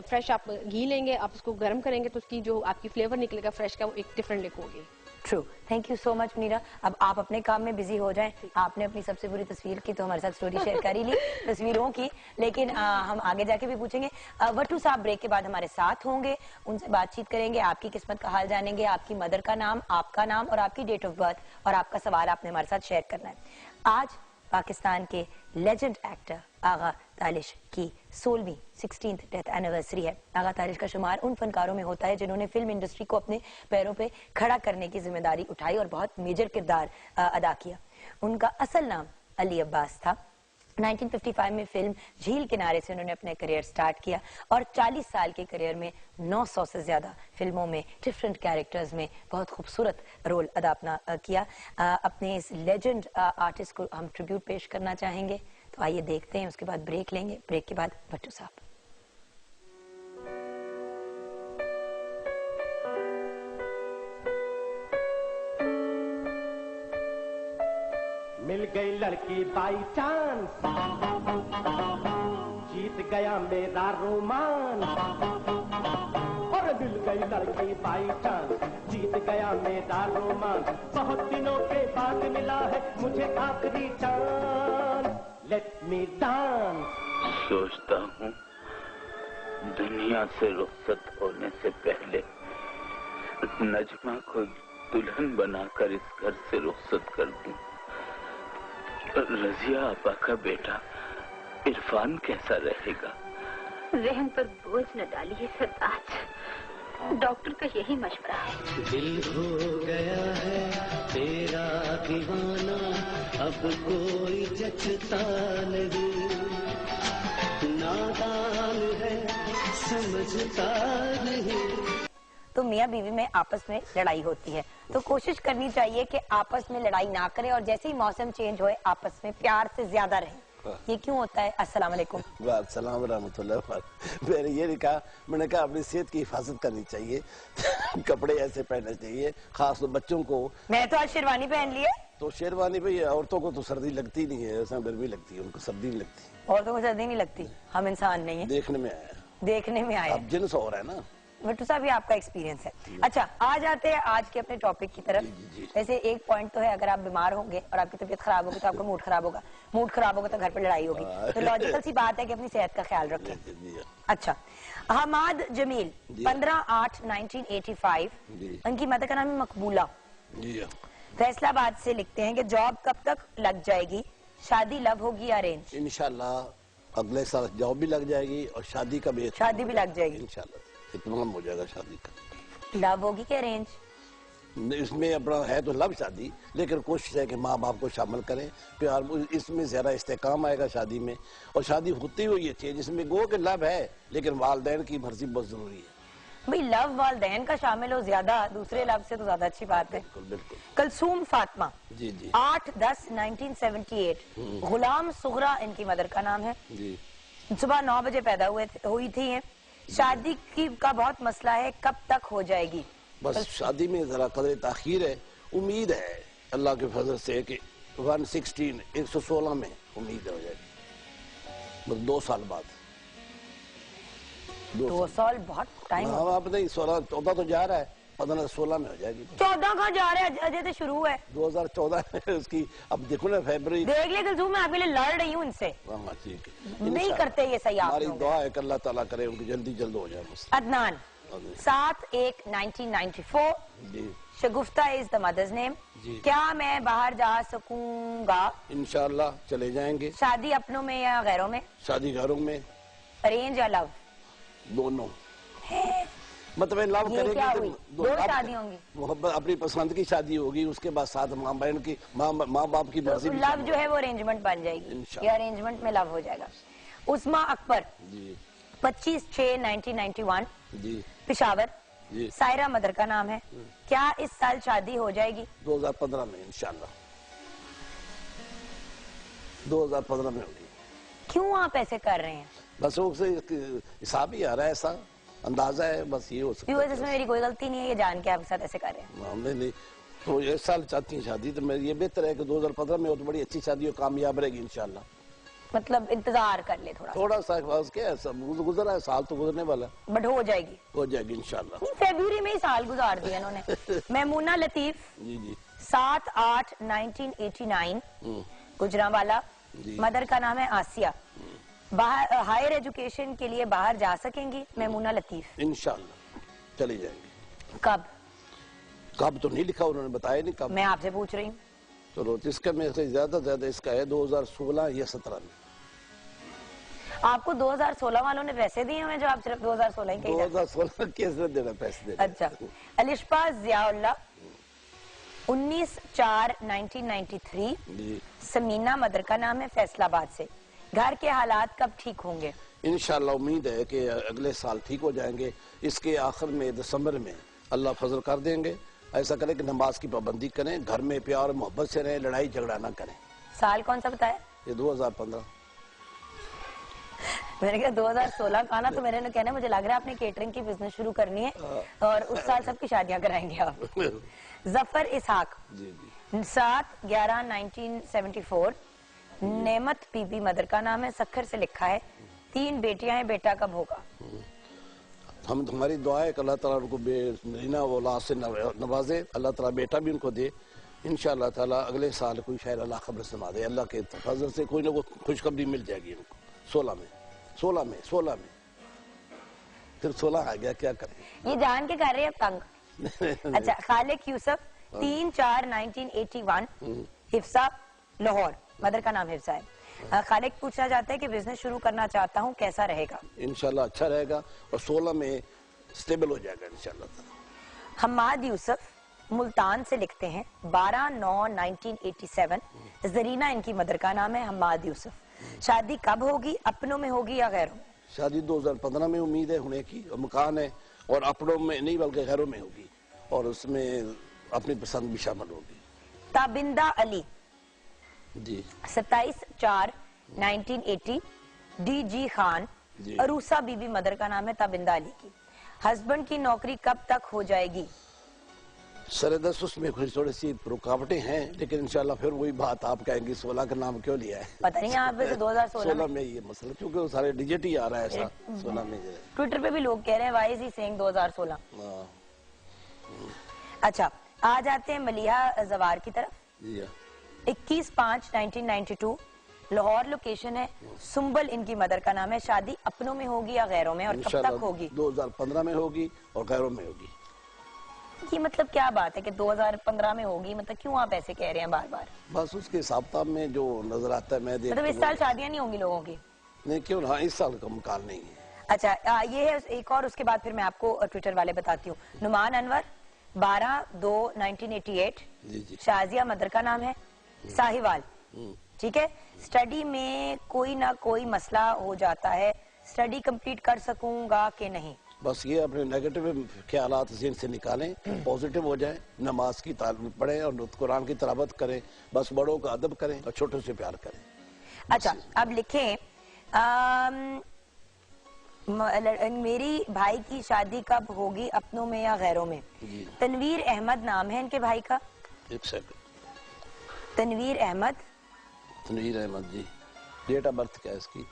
फ्रेश आप घी लेंगे, आप उसको गर्म करेंगे तो उसकी जो आपकी फ्लेवर निकलेगा फ्रेश का वो एक डिफरेंट लुक होगी। True, thank you so much Munira. अब आप अपने काम में बिजी हो जाएं। आपने अपनी सबसे बुरी तस्वीर की तो हमारे साथ स्टोरी शेयर कर ही ली तस्वीरों की, लेकिन हम आगे जाके भी पूछेंगे। वट्टू साहब ब्रेक के बाद हमारे साथ होंगे, उनसे बातचीत करेंगे, आपकी किस्मत का हाल जानेंगे, आपकी मदर का नाम, आपका नाम और आपकी डेट ऑफ बर्थ और आपका सवाल आपने हमारे साथ शेयर करना है। आज पाकिस्तान के लेजेंड एक्टर आगा तालिश की 16th डेथ एनिवर्सरी है। आगा तालिश का शुमार उन फनकारों में होता है जिन्होंने फिल्म इंडस्ट्री को अपने पैरों पे खड़ा करने की जिम्मेदारी उठाई और बहुत मेजर किरदार अदा किया। उनका असल नाम अली अब्बास था। 1955 में फिल्म झील किनारे से उन्होंने अपना करियर स्टार्ट किया और 40 साल के करियर में 900 से ज्यादा फिल्मों में डिफरेंट कैरेक्टर्स में बहुत खूबसूरत रोल अदा अपना किया। अपने इस लेजेंड आर्टिस्ट को हम ट्रिब्यूट पेश करना चाहेंगे, तो आइए देखते हैं, उसके बाद ब्रेक लेंगे। ब्रेक के बाद भट्टू साहब। मिल गई लड़की बाई चांस, जीत गया मेरा रोमांस। और मिल गई लड़की बाई चांस, जीत गया मेरा रोमांस। बहुत दिनों के बाद मिला है मुझे आखिरी चांस, लेट मी डांस। सोचता हूँ दुनिया से रुखसत होने से पहले नजमा को दुल्हन बनाकर इस घर से रुखसत कर दूं। रजिया आपा का बेटा इरफान कैसा रहेगा? जहन पर बोझ न डालिए सरताज, डॉक्टर का यही मशवरा है। दिल हो गया है तेरा दीवाना, अब कोई जचता नहीं, नादान है समझता नहीं। तो मियाँ बीवी में आपस में लड़ाई होती है तो कोशिश करनी चाहिए कि आपस में लड़ाई ना करें और जैसे ही मौसम चेंज होए आपस में प्यार से ज्यादा रहें। ये क्यों होता है? अस्सलाम वालेकुम। वालेकुम रहमतुल्लाह। मैंने ये नहीं कहा, मैंने कहा अपनी सेहत की हिफाजत करनी चाहिए कपड़े ऐसे पहनने चाहिए, खास तो बच्चों को। मैं तो आज शेरवानी पहन ली है। तो शेरवानी पे औरतों को तो सर्दी लगती नहीं है, ऐसा गर्मी लगती है, उनको सर्दी नहीं लगती। औरतों को सर्दी नहीं लगती, हम इंसान नहीं है। देखने में आया, देखने में आया। अब जिन्स हो रहा है ना। भट्टू साहब ये आपका एक्सपीरियंस है। अच्छा, आ जाते हैं आज के अपने टॉपिक की तरफ। वैसे एक पॉइंट तो है, अगर आप बीमार होंगे और आपकी तबीयत खराब होगी तो आपका मूड खराब होगा, मूड खराब होगा तो घर पर लड़ाई होगी, तो लॉजिकल सी बात है कि अपनी सेहत का ख्याल रखें। अच्छा, हमाद जमील 15/8/1985, उनकी मदर का नाम है मकबूला, फैसलाबाद से लिखते हैं कि जॉब कब तक लग जाएगी, शादी लव होगी या अरेंज? इंशाल्लाह अगले साल जॉब भी लग जाएगी और शादी का भी लग जाएगी इंशाल्लाह, इत्मीनान हो जाएगा शादी का। लव होगी कि अरेंज? इसमें अपना है तो लव शादी, लेकिन कोशिश है कि माँ बाप को शामिल करें, प्यार, इसमें ज्यादा इस्तेकाम आएगा शादी में, और शादी होती हुई अच्छी है जिसमें गो के लव है लेकिन वालदैन की मर्जी बहुत जरूरी है। भाई लव वालदैन का शामिल हो ज्यादा, दूसरे लव से तो ज्यादा अच्छी बात है। बिल्कुल बिल्कुल। कलसूम फातिमा जी जी 8/10/1978, गुलाम सुगरा इनकी मदर का नाम है जी। सुबह 9 बजे पैदा हुई थी ये। शादी की का बहुत मसला है, कब तक हो जाएगी? बस शादी में जरा कदर ताखीर है, उम्मीद है अल्लाह के फजल से कि 116 में उम्मीद हो जाएगी, बस 2 साल बाद। 2 साल बहुत टाइम। हाँ, आप नहीं 16-14 तो जा रहा है, 15-16 में हो जाएगी। 14 कहाँ जा रहे हैं, अजय तो शुरू है 2014 में उसकी। अब देखो ना फरवरी। देख ले कलसूम, मैं आपके लिए लड़ रही हूँ इनसे। हाँ ठीक है, नहीं करते ये सही। आप हमारी दुआ है कि अल्लाह ताला करे उनकी जल्द हो जाए। अदनान 7/1/1994, शगुफ्ता इज द मदर्स नेम। क्या मैं बाहर जा सकूंगा? इंशाल्लाह चले जाएंगे। शादी अपनों में या गैरों में? शादी घरों में। अरेंज या लव? दोनों। मतलब लव करेंगे तो 2 शादी होंगी। मोहब्बत अपनी पसंद की शादी होगी, उसके बाद साथ माँ बहन की माँ बाप की मर्जी। लव जो है वो अरेंजमेंट बन जाएगी या अरेंजमेंट में लव हो जाएगा। उस्मा अकबर 25/6/1991, पेशावर, सायरा मदर का नाम है। क्या इस साल शादी हो जाएगी? 2015 में इंशाल्लाह, 2015 में होगी। क्यों आप ऐसे कर रहे हैं? बस उससे हिसाब ही आ रहा है, ऐसा अंदाजा है, बस ये हो सकता है। इसमें मेरी कोई गलती नहीं है, ये जान के आपके साथ ऐसे कर रहे हैं। नहीं तो इस साल चाहती हैं शादी, तो मैं ये बेहतर है कि 2015 में हो तो बड़ी अच्छी शादी हो, कामयाब रहेगी इंशाल्लाह। मतलब इंतजार कर ले थोड़ा सा क्या गुजरा है, साल तो गुजरने वाला, बट हो जाएगी इंशाल्लाह। फरवरी में ही साल गुजार दिया इन्होंने। महमूना लतीफ जी 7/8/1989, गुजरांवाला, मदर का नाम है आसिया। बाहर हायर एजुकेशन के लिए बाहर जा सकेंगी महमूना लतीफ? इंशाल्लाह चली जाएंगी। कब तो नहीं लिखा उन्होंने, बताया नहीं कब। मैं आपसे पूछ रही हूँ। चलो इसका में से ज्यादा इसका है 2016 या 17 में। आपको 2016 वालों ने पैसे दिए हैं जो आप सिर्फ 2016 ही 2016 कैसे देना पैसे? अच्छा, अलिशपा जियाउल्लाह 19/4/1993, समीना मदर का नाम है, फैसलाबाद से। घर के हालात कब ठीक होंगे? इंशाल्लाह उम्मीद है कि अगले साल ठीक हो जाएंगे। इसके आखिर में दिसंबर में अल्लाह फजल कर देंगे। ऐसा करें कि नमाज की पाबंदी करें, घर में प्यार मोहब्बत से रहें, लड़ाई झगड़ा ना करें। साल कौन सा बताया? ये 2015। मैंने कहा 2016 का ना, तो मेरे ने कहना मुझे लग रहा है आपने केटरिंग की बिजनेस शुरू करनी है और उस साल सबकी शादियां कराएंगे आप। जफर इसहाक 7/11/1974, नेमत बीबी मदर का नाम है, सखर से लिखा है। 3 बेटियां हैं, बेटा कब होगा? हम तुम्हारी दुआ है कि अल्लाह ताला उनको बेनजीना औलाद से नवाजे, अल्लाह ताला बेटा भी उनको दे। इंशाअल्लाह ताला अगले साल कोई शायद अल्लाह खबर सुना दे, अल्लाह के फजल से कोई ना कोई खुशखबरी मिल जाएगी उनको। 16 में फिर 16 आ गया, क्या करें? ये जान के कर रहे हैं तंग। अच्छा, खालिक यूसुफ 3/4/1981, हिफ्सा, लाहौर। मदर का नाम हिफ्सा है। खालिक पूछना चाहते हैं कि बिजनेस शुरू करना चाहता हूँ, कैसा रहेगा? इंशाल्लाह अच्छा रहेगा और 16 में स्टेबल हो जाएगा इंशाल्लाह। हम्माद यूसुफ मुल्तान से लिखते हैं 12/9/1987। जरीना इनकी मदर का नाम है। हम्माद यूसुफ, शादी कब होगी, अपनों में होगी या गैरों में? शादी 2015 में उम्मीद है होने की, और मकान है और अपनों में नहीं बल्कि गैरों में होगी, और उसमें अपनी पसंद भी शामिल होगी। ताबिंदा अली जी 27/4/1980, DG खान, अरूसा बीबी मदर का नाम है ताबिंदा अली की। हस्बैंड की नौकरी कब तक हो जाएगी? सरदस उसमें कुछ थोड़ी सी रुकावटें हैं, लेकिन इंशाल्लाह फिर वही बात आप कहेंगे 16 का नाम क्यों लिया है। पता नहीं यहाँ पे 2016 में ये मसला, क्योंकि वो सारे डिजिट ही आ रहा है ऐसा 16 में। ट्विटर पे भी लोग कह रहे हैं वाई इज ही सेइंग 2016। अच्छा, आ जाते हैं मलिहा जवार की तरफ। 21/5/1992, लाहौर लोकेशन है। सुंबल इनकी मदर का नाम है। शादी अपनों में होगी या गैरों में, और कब तक होगी? 2015 में होगी और गैरों में होगी। ये मतलब क्या बात है कि 2015 में होगी, मतलब क्यों आप ऐसे कह रहे हैं बार बार? बस उसके हिसाब में जो नजर आता है मैं मतलब इस साल शादियां नहीं होंगी लोगों की? नहीं, क्यों? हाँ, इस साल का मकान नहीं है। अच्छा, ये है एक और, उसके बाद फिर मैं आपको ट्विटर वाले बताती हूँ। नुमान अनवर 12/2/1988, शाजिया मदर का नाम है। साहिवाल, ठीक है। स्टडी में कोई ना कोई मसला हो जाता है, स्टडी कंप्लीट कर सकूंगा कि नहीं? बस ये अपने नेगेटिव ख्यालात ज़हन से निकालें, पॉजिटिव हो जाएं, नमाज की तालीम पढ़ें और कुरान की तिलावत करें, बस बड़ों का अदब करें और छोटों से प्यार करें। अच्छा, अब लिखें मेरी भाई की शादी कब होगी, अपनों में या गैरों में? तनवीर अहमद नाम है इनके भाई का। एक second. Tanveer Ahmed ji. Date of birth क्या है इसकी?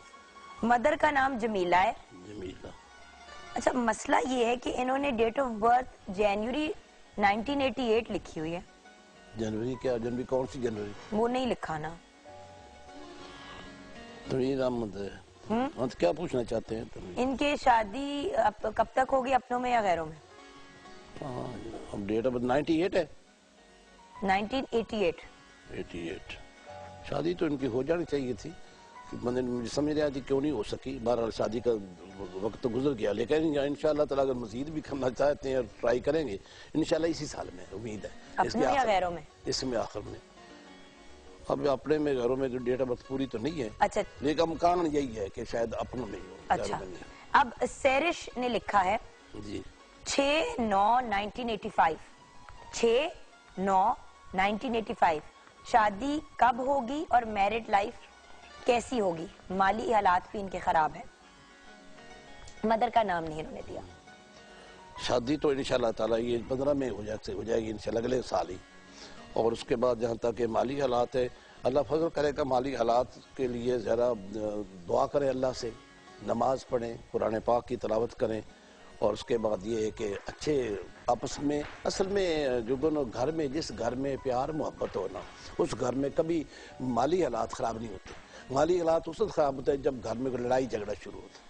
मदर का नाम जमीला है। जमीला। अच्छा, मसला ये है कि इन्होंने डेट ऑफ बर्थ जनवरी 1988 लिखी हुई है। जनवरी क्या? जनवरी कौन सी जनवरी? वो नहीं लिखा ना। तनवीर अहमद है। तो क्या पूछना चाहते हैं? इनके शादी कब तक होगी, अपनों में या गैरों में? अब डेट ऑफ बर्थ 98 है। 1988। शादी तो इनकी हो जानी चाहिए थी, मैंने मुझे समझ नहीं आती क्यों नहीं हो सकी। बहरहाल शादी का वक्त तो गुजर गया, लेकिन इंशाल्लाह ताला अगर मजीद भी करना चाहते हैं और ट्राई करेंगे इंशाल्लाह इसी साल में, उम्मीद है। अपने या गैरों में? इसमें आखिर में। अब अपने में गैरों में जो डेट ऑफ बर्थ पूरी तो नहीं है। अच्छा, लेकिन मकान यही है कि शायद अपनों में हो। अच्छा, अब सैरिश ने लिखा है जी 6/9/1985, 6/9/1985, शादी कब होगी और मैरिड लाइफ कैसी होगी? माली हालात भी इनके खराब हैं। मदर का नाम नहीं इन्होंने दिया। शादी तो इंशाल्लाह ताला ये 15 में हो जाएगी इंशाल्लाह अगले साल ही। और उसके बाद जहाँ तक के माली हालात है, अल्लाह फजल करेगा। माली हालात के लिए ज़रा दुआ करें अल्लाह से, नमाज पढ़ें, कुरान पाक की तिलावत करें, और उसके बाद ये है कि अच्छे आपस में, असल में जो दोनों घर में, जिस घर में प्यार मोहब्बत होना, उस घर में कभी माली हालात ख़राब नहीं होते। माली हालात उस वक्त ख़राब होते हैं जब घर में लड़ाई झगड़ा शुरू होता है।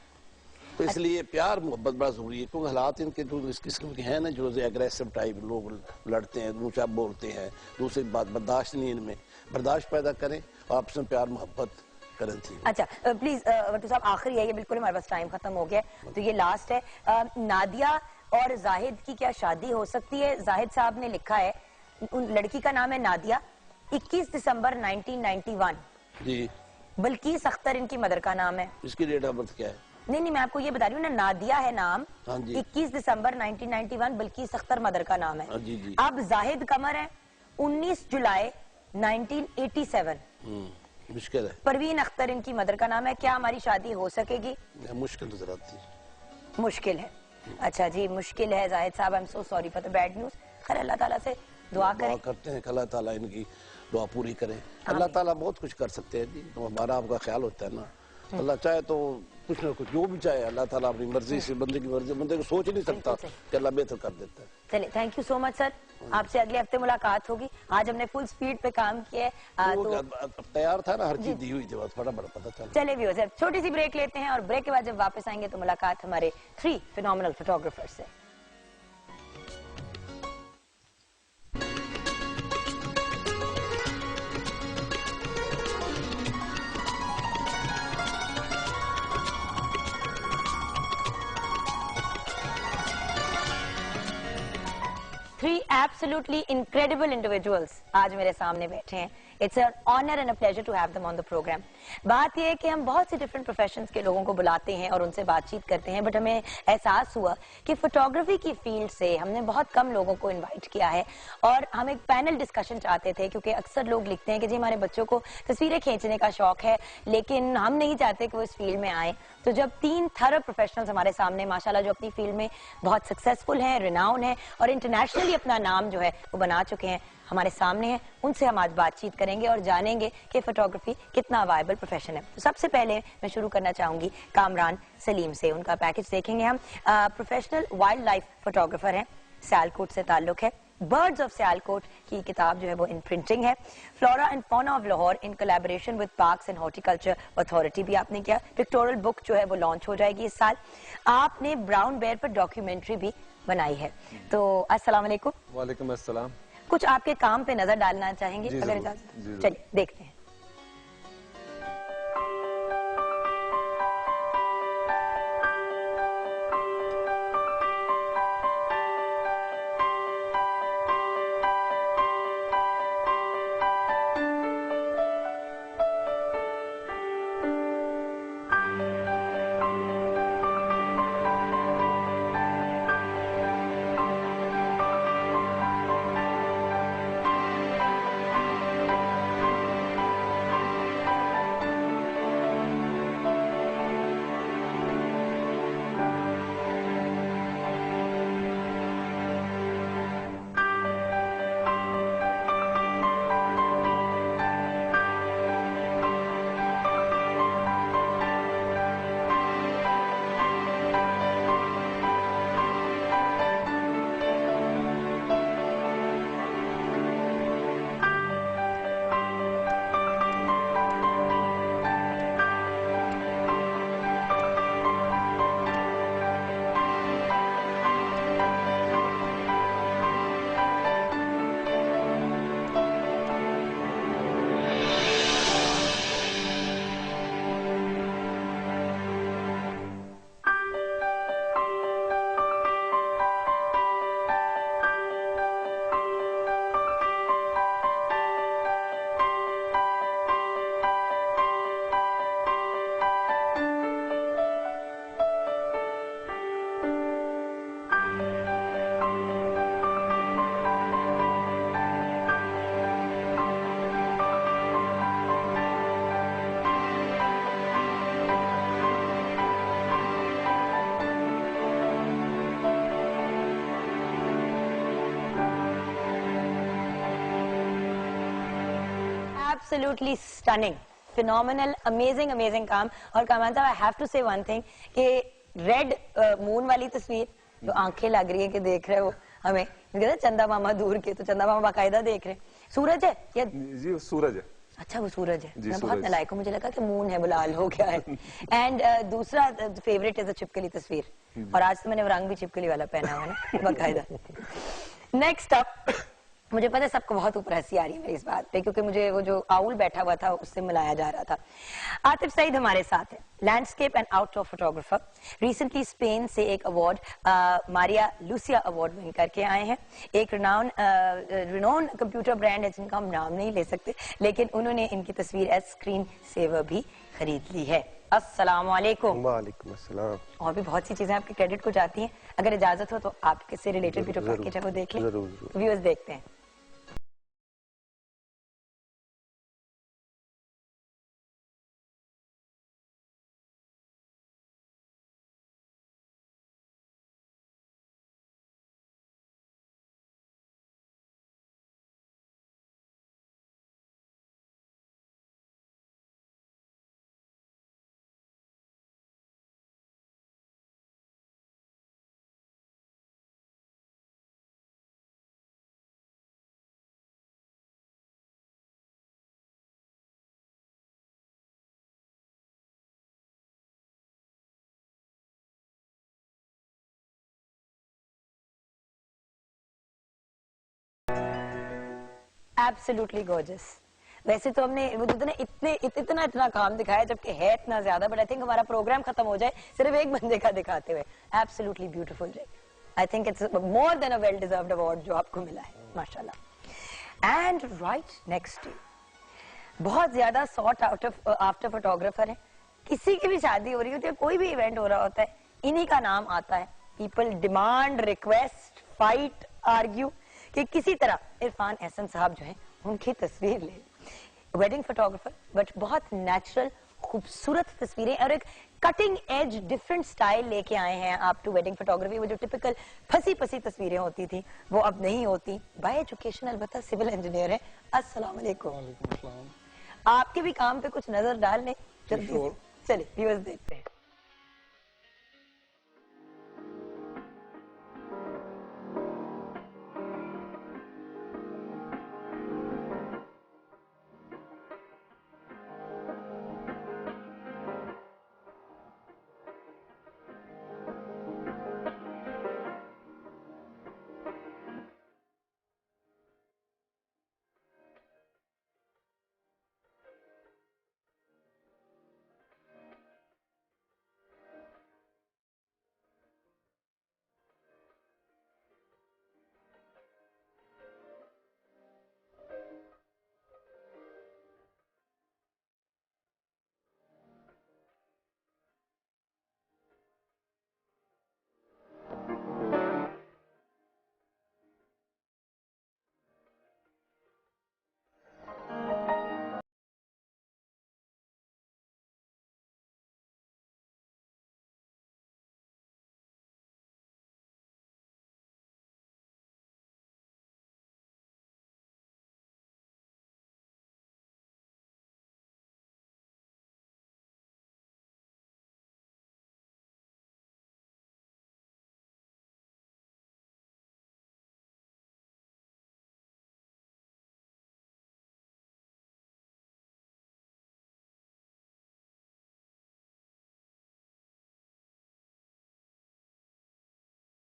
तो इसलिए प्यार मोहब्बत बड़ा ज़रूरी है, क्योंकि हालात इनके जो इस किस्म के हैं ना, जो एग्रेसिव टाइप लोग लड़ते हैं, ऊँचा बोलते हैं, दूसरी बात बर्दाश्त नहीं, इनमें बर्दाश्त पैदा करें और आपस में प्यार मोहब्बत करें थी। अच्छा, प्लीज वट्टू साहब, आखिरी है ये, बिल्कुल हमारे पास टाइम खत्म हो गया, तो ये लास्ट है। नादिया और जाहिद की क्या शादी हो सकती है? जाहिद साहब ने लिखा है, उन लड़की का नाम है नादिया, 21 दिसंबर 1991। जी। बल्कीस अख्तर इनकी मदर का नाम है। इसकी डेट ऑफ बर्थ क्या है? नहीं, मैं आपको ये बता रही हूँ ना, नादिया है नाम। हाँ जी। 21 दिसंबर 1991, बल्कीस अख्तर मदर का नाम है। जी जी। अब जाहिद कमर है 19 जुलाई 1987। मुश्किल है। परवीन अख्तर इनकी मदर का नाम है। क्या हमारी शादी हो सकेगी? मुश्किल नजर आती है। मुश्किल है। अच्छा जी, मुश्किल है जाहिद साहब, I am so sorry for the bad news. खैर अल्लाह ताला से दुआ करें, करते हैं कि अल्लाह ताला इनकी दुआ पूरी करे। अल्लाह ताला बहुत कुछ कर सकते हैं जी, तो हमारा आपका ख्याल होता है ना। अल्लाह चाहे तो कुछ ना कुछ, जो भी चाहे अल्लाह ताला अपनी मर्जी से, बंदे की मर्जी, बंदे को सोच नहीं सकता कि अल्लाह बेहतर कर देता है। चलिए, thank you so much sir, आपसे अगले हफ्ते मुलाकात होगी। आज हमने फुल स्पीड पे काम किया है, तो तैयार था ना, हर चीज दी हुई थी, फटाफट पता चला। चले भी हो सर, छोटी सी ब्रेक लेते हैं और ब्रेक के बाद जब वापस आएंगे तो मुलाकात हमारे 3 फिनोमिनल फोटोग्राफर से। एब्सोल्युटली इनक्रेडिबल इंडिविजुअल्स आज मेरे सामने बैठे हैं। It's an honour and a pleasure to have them on the programme. बात यह है कि हम बहुत से डिफरेंट प्रोफेशंस के लोगों को बुलाते हैं और उनसे बातचीत करते हैं, बट हमें एहसास हुआ कि फोटोग्राफी की फील्ड से हमने बहुत कम लोगों को इनवाइट किया है और हम एक पैनल डिस्कशन चाहते थे, क्योंकि अक्सर लोग लिखते हैं कि जी हमारे बच्चों को तस्वीरें खींचने का शौक है लेकिन हम नहीं चाहते कि वो इस फील्ड में आए। तो जब 3 थर्ड प्रोफेशनल्स हमारे सामने माशाल्लाह जो अपनी फील्ड में बहुत सक्सेसफुल हैं, रिनाउन है और इंटरनेशनली अपना नाम जो है वो बना चुके हैं, हमारे सामने हैं, उनसे हम आज बातचीत करेंगे और जानेंगे कि फोटोग्राफी कितना वायबल प्रोफेशन है। तो सबसे पहले मैं शुरू करना चाहूंगी कामरान सलीम से। उनका पैकेज देखेंगे हम। प्रोफेशनल वाइल्ड लाइफ फोटोग्राफर हैं, सियालकोट से ताल्लुक है। बर्ड्स ऑफ सियालकोट की किताब जो है वो इन प्रिंटिंग है। Flora and fauna of Lahore in collaboration with parks and horticulture authority भी आपने किया। पिक्टोरल बुक जो है वो लॉन्च हो जाएगी इस साल। आपने ब्राउन बेयर पर डॉक्यूमेंट्री भी बनाई है। तो अस्सलाम वालेकुम। वालेकुम अस्सलाम। कुछ आपके काम पे नजर डालना चाहेंगे अगर इजाजत? चलिए देखते हैं। Absolutely stunning, phenomenal, amazing काम। और कामरान साहब, I have to say one thing कि रेड मून वाली तस्वीर जो आंखें लग रही है कि देख रहे हो हमें, चंदा मामा दूर के, तो चंदा मामा बाकायदा देख रहे हैं। सूरज है या जी सूरज है। अच्छा वो सूरज है। मैं बहुत सूरज। नलायक हूँ, मुझे लगा कि मून है, बुलाल हो गया है। एंड दूसरा फेवरेट इज छिपकली तस्वीर, और आज तो मैंने रंग भी छिपकली वाला पहना हुआ ना बाकायदा। नेक्स्ट अप, मुझे पता है सबको बहुत ऊपर हंसी आ रही है मेरी इस बात पे, क्योंकि मुझे वो जो आउल बैठा हुआ था उससे मिलाया जा रहा था। आतिफ सईद हमारे साथ है, landscape and outdoor photographer. Recently Spain से एक award Maria Lucia award win करके आए हैं। एक रिनोन कंप्यूटर ब्रांड है जिनका हम नाम नहीं ले सकते, लेकिन उन्होंने इनकी तस्वीर एज स्क्रीन सेवर भी खरीद ली है। अस्सलाम वालेकुम। वालेकुम अस्सलाम। और भी बहुत सी चीजें आपके क्रेडिट को जाती हैं, अगर इजाजत हो तो आपसे रिलेटेड भी जो पैकेज है वो देख लें। व्यूअर्स देखते हैं। Absolutely gorgeous. वैसे तो हमने इतना काम दिखाया जबकि है इतना ज्यादा, बट आई थिंक हमारा प्रोग्राम खत्म हो जाए सिर्फ एक बंदे का दिखाते हुए। Absolutely beautiful. I think it's more than a well deserved award जो आपको मिला है, माशाल्लाह। एंड राइट नेक्स्ट, बहुत ज्यादा सॉट आफ्टर फोटोग्राफर है। किसी की भी शादी हो रही होती है, कोई भी इवेंट हो रहा होता है, इन्हीं का नाम आता है। People demand, request, fight, argue कि किसी तरह इरफान एहसन साहब जो है उनकी तस्वीर ले। वेडिंग फोटोग्राफर, बट बहुत नेचुरल खूबसूरत तस्वीरें और एक कटिंग एज डिफरेंट स्टाइल लेके आए हैं आप टू वेडिंग फोटोग्राफी। वो जो टिपिकल फंसी फंसी तस्वीरें होती थी वो अब नहीं होती। बाय एजुकेशन अलबत्ता सिविल इंजीनियर है। अस्सलाम वालेकुम। आपके भी काम पे कुछ नजर डाल लें जल्दी से। चलिए व्यूअर्स देखते हैं।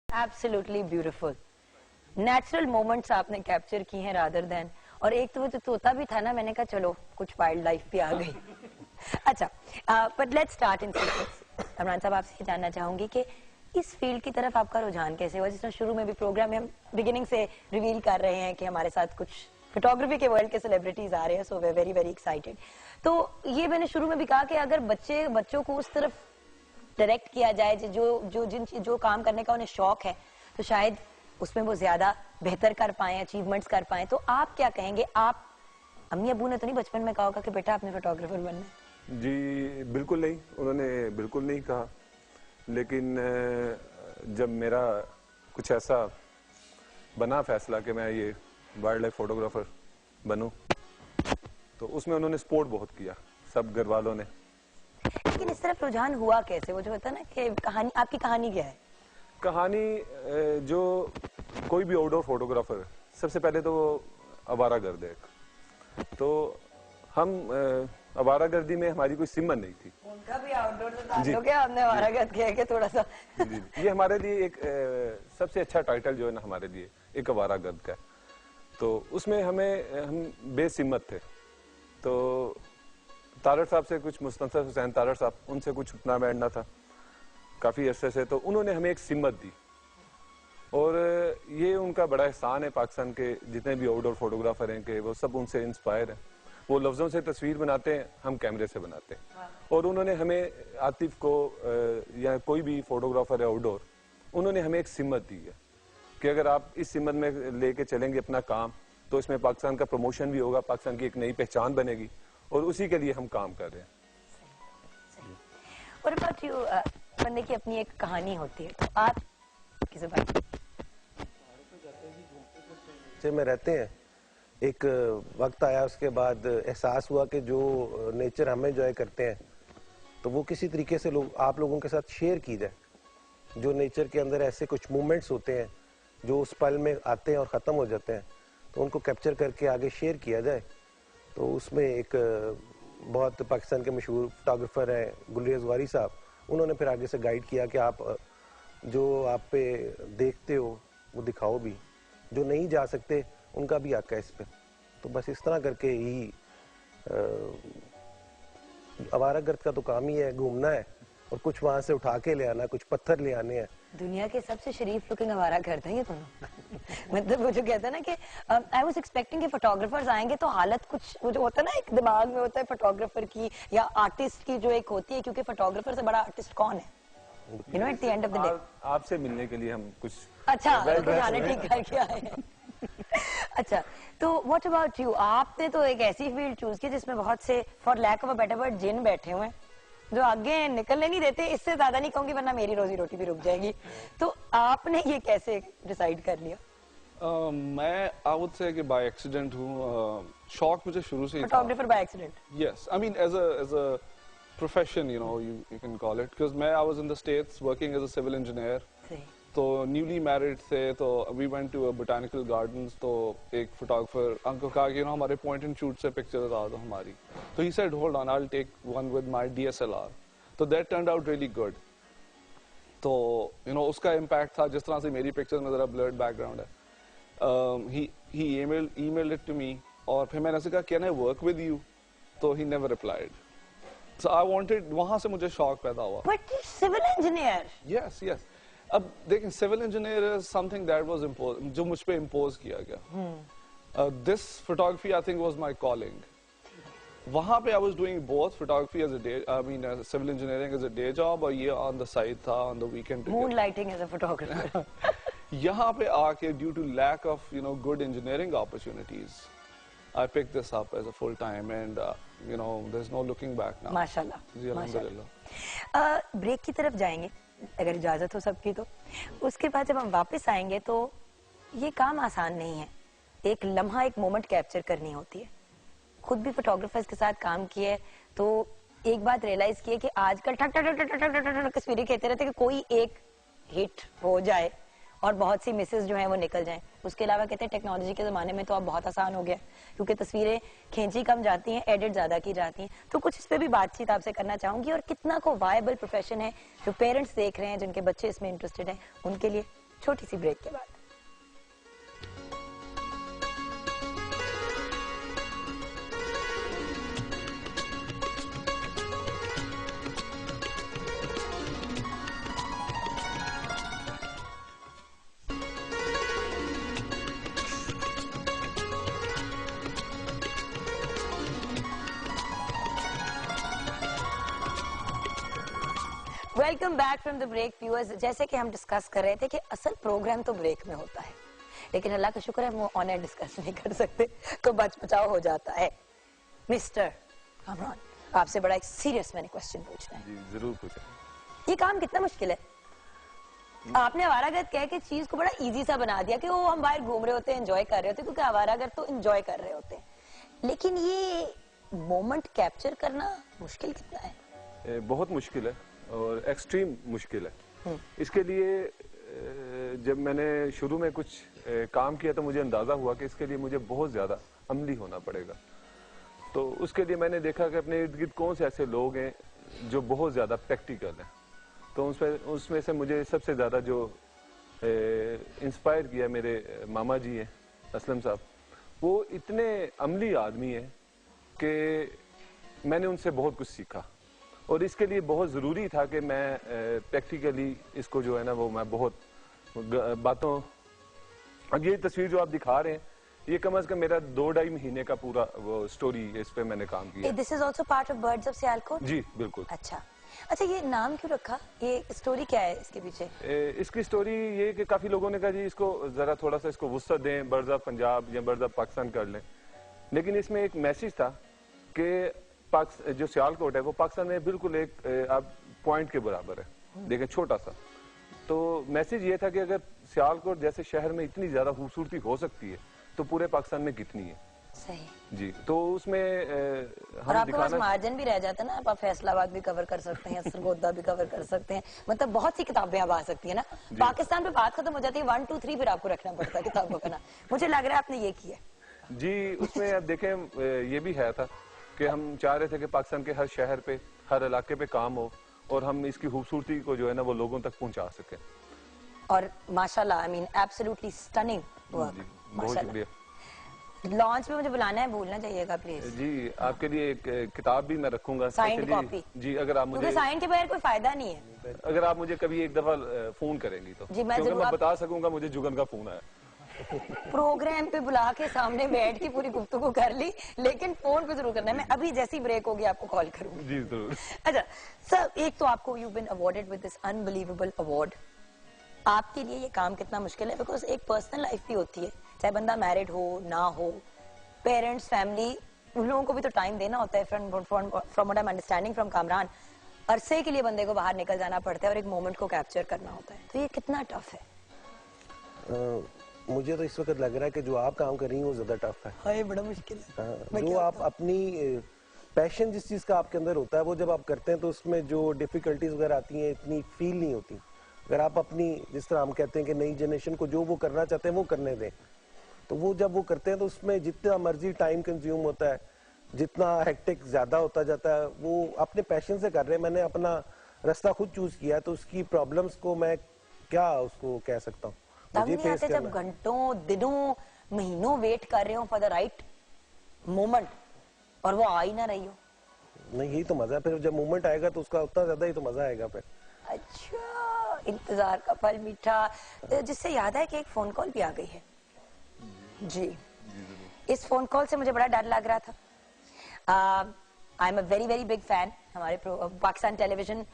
एब्सोल्युटली ब्यूटीफुल नेचुरल मोमेंट्स आपने कैप्चर की हैं रादर देन। और एक तो वो जो तोता भी था ना, मैंने कहा चलो कुछ वाइल्ड लाइफ भी आ गई। अच्छा, but let's start in sequence. Imran साहब, आपसे ये जानना चाहूंगी कि इस फील्ड की तरफ आपका रुझान कैसे हुआ? जिस तरह शुरू में भी प्रोग्राम में हम बिगिनिंग से रिवील कर रहे हैं कि हमारे साथ कुछ फोटोग्राफी के वर्ल्ड के सेलिब्रिटीज आ रहे हैं, सो वे वेरी वेरी एक्साइटेड। तो ये मैंने शुरू में भी कहा कि अगर बच्चों को उस तरफ डायरेक्ट किया जाए जो काम करने का उन्हें शौक है, तो शायद उसमें वो ज्यादा बेहतर कर पाए, अचीवमेंट्स कर पाए। तो आप क्या कहेंगे? आप अम्मी अबू ने तो नहीं बचपन में कहा होगा कि बेटा आपने फोटोग्राफर बनना है? जी बिल्कुल नहीं, उन्होंने बिल्कुल नहीं कहा। लेकिन जब मेरा कुछ ऐसा बना फैसला कि मैं ये वाइल्ड लाइफ फोटोग्राफर बनूं, तो उसमें उन्होंने सपोर्ट बहुत किया, सब घर वालों ने। लेकिन इस तरफ रुझान हुआ कैसे? वो जो होता है ना कि कहानी, आपकी कहानी क्या है? कहानी जो कोई भी आउटडोर फोटोग्राफर, सबसे पहले तो वो आवारागर्द है। तो हम आवारागर्दी में हमारी कोई सिमत नहीं थी। उनका भी आउटडोर से ताल्लुक है, हमने आवारागर्द किया है थोड़ा सा। जी, ये हमारे लिए एक सबसे अच्छा टाइटल जो है ना हमारे लिए एक आवारागर्द का है। तो उसमें हम बेसिमत थे। तो तारड़ साहब से कुछ, मुस्तफा हुसैन तारड़ साहब, उनसे कुछ उठना बैठना था काफी अरसे से। तो उन्होंने हमें एक सिमत दी और ये उनका बड़ा एहसान है। पाकिस्तान के जितने भी आउटडोर फोटोग्राफर हैं कि वो सब उनसे इंस्पायर हैं। वो लफ्जों से तस्वीर बनाते हैं, हम कैमरे से बनाते हैं। और उन्होंने हमें, आतिफ को या कोई भी फोटोग्राफर है आउटडोर, उन्होंने हमें एक सिमत दी है कि अगर आप इस सिमत में लेके चलेंगे अपना काम, तो इसमें पाकिस्तान का प्रमोशन भी होगा, पाकिस्तान की एक नई पहचान बनेगी। और उसी के लिए हम काम कर रहे हैं। और अबाउट यू, बंदे की अपनी एक कहानी होती है, तो आप किस बात से में रहते हैं, एक वक्त आया, उसके बाद एहसास हुआ कि जो नेचर हम एंजॉय करते हैं तो वो किसी तरीके से आप लोगों के साथ शेयर की जाए। जो नेचर के अंदर ऐसे कुछ मोमेंट्स होते हैं जो उस पल में आते हैं और ख़त्म हो जाते हैं, तो उनको कैप्चर करके आगे शेयर किया जाए। तो उसमें एक बहुत पाकिस्तान के मशहूर फोटोग्राफर हैं गुलरेज वारी साहब, उन्होंने फिर आगे से गाइड किया कि आप जो आप पे देखते हो वो दिखाओ भी, जो नहीं जा सकते उनका भी हक है इस पे। तो बस इस तरह करके ही आवारागर्द का तो काम ही है, घूमना है और कुछ वहां से उठा के ले आना, कुछ पत्थर ले आने हैं। दुनिया के सबसे शरीफ लुकिंग आवारा गर्द है ये दोनों। मतलब वो जो कहता है ना कि आई वाज एक्सपेक्टिंग कि फोटोग्राफर्स आएंगे तो हालत कुछ वो जो होता है ना एक दिमाग में होता है फोटोग्राफर की या आर्टिस्ट की जो एक होती है, क्योंकि फोटोग्राफर से बड़ा आर्टिस्ट कौन है? You know at the end of the day आपसे मिलने के लिए हम कुछ अच्छा कुछ हालत ठीक करके आए हैं। अच्छा, तो व्हाट अबाउट यू? आपने तो एक ऐसी फील्ड चूज की जिसमें बहुत से for lack of a better word जिन बैठे हुए हैं जो आगे निकलने नहीं देते। इससे ज्यादा नहीं कहूंगी वरना मेरी रोजी रोटी भी रुक जाएगी। तो आपने ये कैसे डिसाइड कर लिया? मैं आई वुड से कि बाय एक्सीडेंट हूँ। शौक मुझे शुरू से ही था। Photographer by accident? Yes, I mean as a profession, you know, you can call it, because मैं I was in the States working as a civil engineer. तो न्यूली मैरिड थे, तो we went to botanical gardens. तो एक photographer uncle कहा कि हमारे point and shoot से पिक्चर उतार दो हमारी। तो he said hold on, I will take one with my DSLR। तो that turned out really good. तो यू नो उसका इम्पैक्ट था, जिस तरह से मेरी पिक्चर में जरा ब्लर्ड बैकग्राउंड है। He emailed it to me, और फिर मैंने कहा can I work with you? तो he never replied. So I wanted, वहां से मुझे शौक पैदा हुआ। But civil engineer? Yes yes. अब देखें, civil engineer is something that was impose, जो मुझ पे इम्पोज किया गया। This photography I think was my calling. वहां पे I was doing both photography as a day, I mean civil engineering as a day job, और ये on the side था on the weekend. Moonlighting as a photographer. यहाँ पे आके due to lack of you know good engineering opportunities, I pick this up as a full time, and you know there is no looking back now. माशाल्लाह। जी अल्हम्दुलिल्लाह। Break की तरफ जाएंगे अगर इजाजत हो सबकी। तो उसके बाद जब हम वापस आएंगे तो ये काम आसान नहीं है। एक लम्हा, एक मोमेंट कैप्चर करनी होती है। खुद भी फोटोग्राफर्स के साथ काम किए तो एक बात रियलाइज की है कि आजकल ठक ठक ठक ठक ठक ठक तस्वीरें कहते रहते कि कोई एक हिट हो जाए और बहुत सी मिसेस जो है वो निकल जाएं। उसके अलावा कहते हैं टेक्नोलॉजी के जमाने में तो अब बहुत आसान हो गया, क्योंकि तस्वीरें खींची कम जाती हैं, एडिट ज्यादा की जाती हैं। तो कुछ इस पे भी बातचीत आपसे करना चाहूंगी, और कितना को वायबल प्रोफेशन है जो पेरेंट्स देख रहे हैं, जिनके बच्चे इसमें इंटरेस्टेड हैं, उनके लिए छोटी सी ब्रेक के बाद। Welcome back from the break viewers. जैसे कि हम डिस्कस कर रहे थे कि असल प्रोग्राम तो ब्रेक में होता है, लेकिन अल्लाह का शुक्र है वो ऑन एयर डिस्कस नहीं कर सकते, तो बच बचाव हो जाता है। मिस्टर कामरान, आपसे बड़ा एक सीरियस मैंने क्वेश्चन पूछना है। जी जरूर पूछें। ये काम कितना मुश्किल है? आपने आवारागर्द कह के चीज को बड़ा इजी सा बना दिया कि वो हम बाहर घूम रहे होते हैं, एंजॉय कर रहे होते हैं, क्योंकि आवारागर्द तो एंजॉय कर रहे होते हैं, लेकिन ये मोमेंट कैप्चर करना मुश्किल कितना है? बहुत मुश्किल है और एक्सट्रीम मुश्किल है। इसके लिए जब मैंने शुरू में कुछ काम किया तो मुझे अंदाजा हुआ कि इसके लिए मुझे बहुत ज्यादा अमली होना पड़ेगा। तो उसके लिए मैंने देखा कि अपने इर्द गिर्द कौन से ऐसे लोग हैं जो बहुत ज्यादा प्रैक्टिकल हैं। तो उसमें से मुझे सबसे ज्यादा जो इंस्पायर किया मेरे मामा जी हैं असलम साहब। वो इतने अमली आदमी हैं कि मैंने उनसे बहुत कुछ सीखा, और इसके लिए बहुत ज़रूरी था कि मैं प्रैक्टिकली इसको जो है ना वो मैं बहुत बातों। अब ये तस्वीर जो आप दिखा रहे हैं ये कम से कम मेरा 2-2.5 महीने का पूरा वो स्टोरी इस पे मैंने काम किया। This is also part of birds of Sialkot? जी बिल्कुल। अच्छा, ये नाम क्यों रखा? ये स्टोरी क्या है इसके पीछे? इसकी स्टोरी ये कि काफी लोगों ने कहा जी इसको जरा थोड़ा सा इसको वुसअत दें, बर्ड्स ऑफ पंजाब या बर्ड्स ऑफ पाकिस्तान कर लें, लेकिन इसमें एक मैसेज था कि जो सियालकोट है वो पाकिस्तान में बिल्कुल एक आप पॉइंट के बराबर है, देखें छोटा सा। तो मैसेज ये था कि अगर सियालकोट जैसे शहर में इतनी ज्यादा खूबसूरती हो सकती है तो पूरे पाकिस्तान में कितनी है। सही जी। तो उसमें और आपके पास मार्जिन भी रह जाता है ना, आप फैसलाबाद भी कवर कर सकते हैं, सरगोदा भी कवर कर सकते हैं, मतलब बहुत सी किताबें अब आ सकती है ना। पाकिस्तान पे बात खत्म हो जाती है, 1 2 3 फिर आपको रखना पड़ता है किताबों का ना। मुझे लग रहा है आपने ये किया जी। उसमें अब देखें ये भी है था कि हम चाह रहे थे कि पाकिस्तान के हर शहर पे, हर इलाके पे काम हो और हम इसकी खूबसूरती को जो है ना वो लोगों तक पहुंचा सकें। और माशाल्लाह, I mean absolutely stunning work. बहुत शुक्रिया। लॉन्च में मुझे बुलाना है, भूलना चाहिएगा प्लीज। जी आपके लिए एक किताब भी मैं रखूंगा, साइंड कॉपी। जी अगर आप मुझे, साइन के बगैर कोई फायदा नहीं है। अगर आप मुझे कभी एक दफा फोन करेंगी तो जी मैं मैं बता सकूंगा मुझे जुगन का फोन आया। प्रोग्राम पे बुला के सामने बैठ के पूरी गुफ्तगू कर ली, लेकिन फोन पे जरूर करना है। मैं अभी जैसी ब्रेक होगी आपको कॉल करूंगी। जी जरूर। अच्छा सर, एक तो आपको you been awarded with this unbelievable award. आपके लिए ये काम कितना मुश्किल है? बिकॉज एक पर्सनल लाइफ भी होती है, चाहे बंदा मैरिड हो ना हो, पेरेंट्स, फैमिली, उन लोगों को भी तो टाइम देना होता है। From what I am understanding from Kamran, अरसे के लिए बंदे को बाहर निकल जाना पड़ता है और एक मोमेंट को कैप्चर करना होता है, तो ये कितना टफ है? मुझे तो इस वक्त लग रहा है कि जो आप काम कर रही हैं वो ज्यादा टफ है। हाँ, बड़ा मुश्किल है। जो आप अपनी पैशन जिस चीज का आपके अंदर होता है वो जब आप करते हैं तो उसमें जो डिफिकल्टीज वगैरह आती हैं इतनी फील नहीं होती। अगर आप अपनी, जिस तरह हम कहते हैं कि नई जनरेशन को जो वो करना चाहते हैं वो करने दें, तो वो जब वो करते हैं तो उसमें जितना मर्जी टाइम कंज्यूम होता है, जितना हेक्टिक ज्यादा होता जाता है, वो अपने पैशन से कर रहे हैं। मैंने अपना रास्ता खुद चूज किया तो उसकी प्रॉब्लम्स को मैं क्या उसको कह सकता हूँ, मुझे फेस करना। जब घंटों, दिनों, महीनों वेट कर रहे हो फॉर द राइट मोमेंट और वो आ ही ना रही हो। नहीं, यही तो मजा है। फिर जब मोमेंट आएगा तो उसका उतना ज्यादा ही तो मजा आएगा फिर। अच्छा, इंतजार का फल मीठा। जिससे याद है कि एक फोन कॉल भी आ गई है। जी इस फोन कॉल से मुझे बड़ा डर लग रहा था। I am a very very big fan, हमारे पाकिस्तान टेलीविजन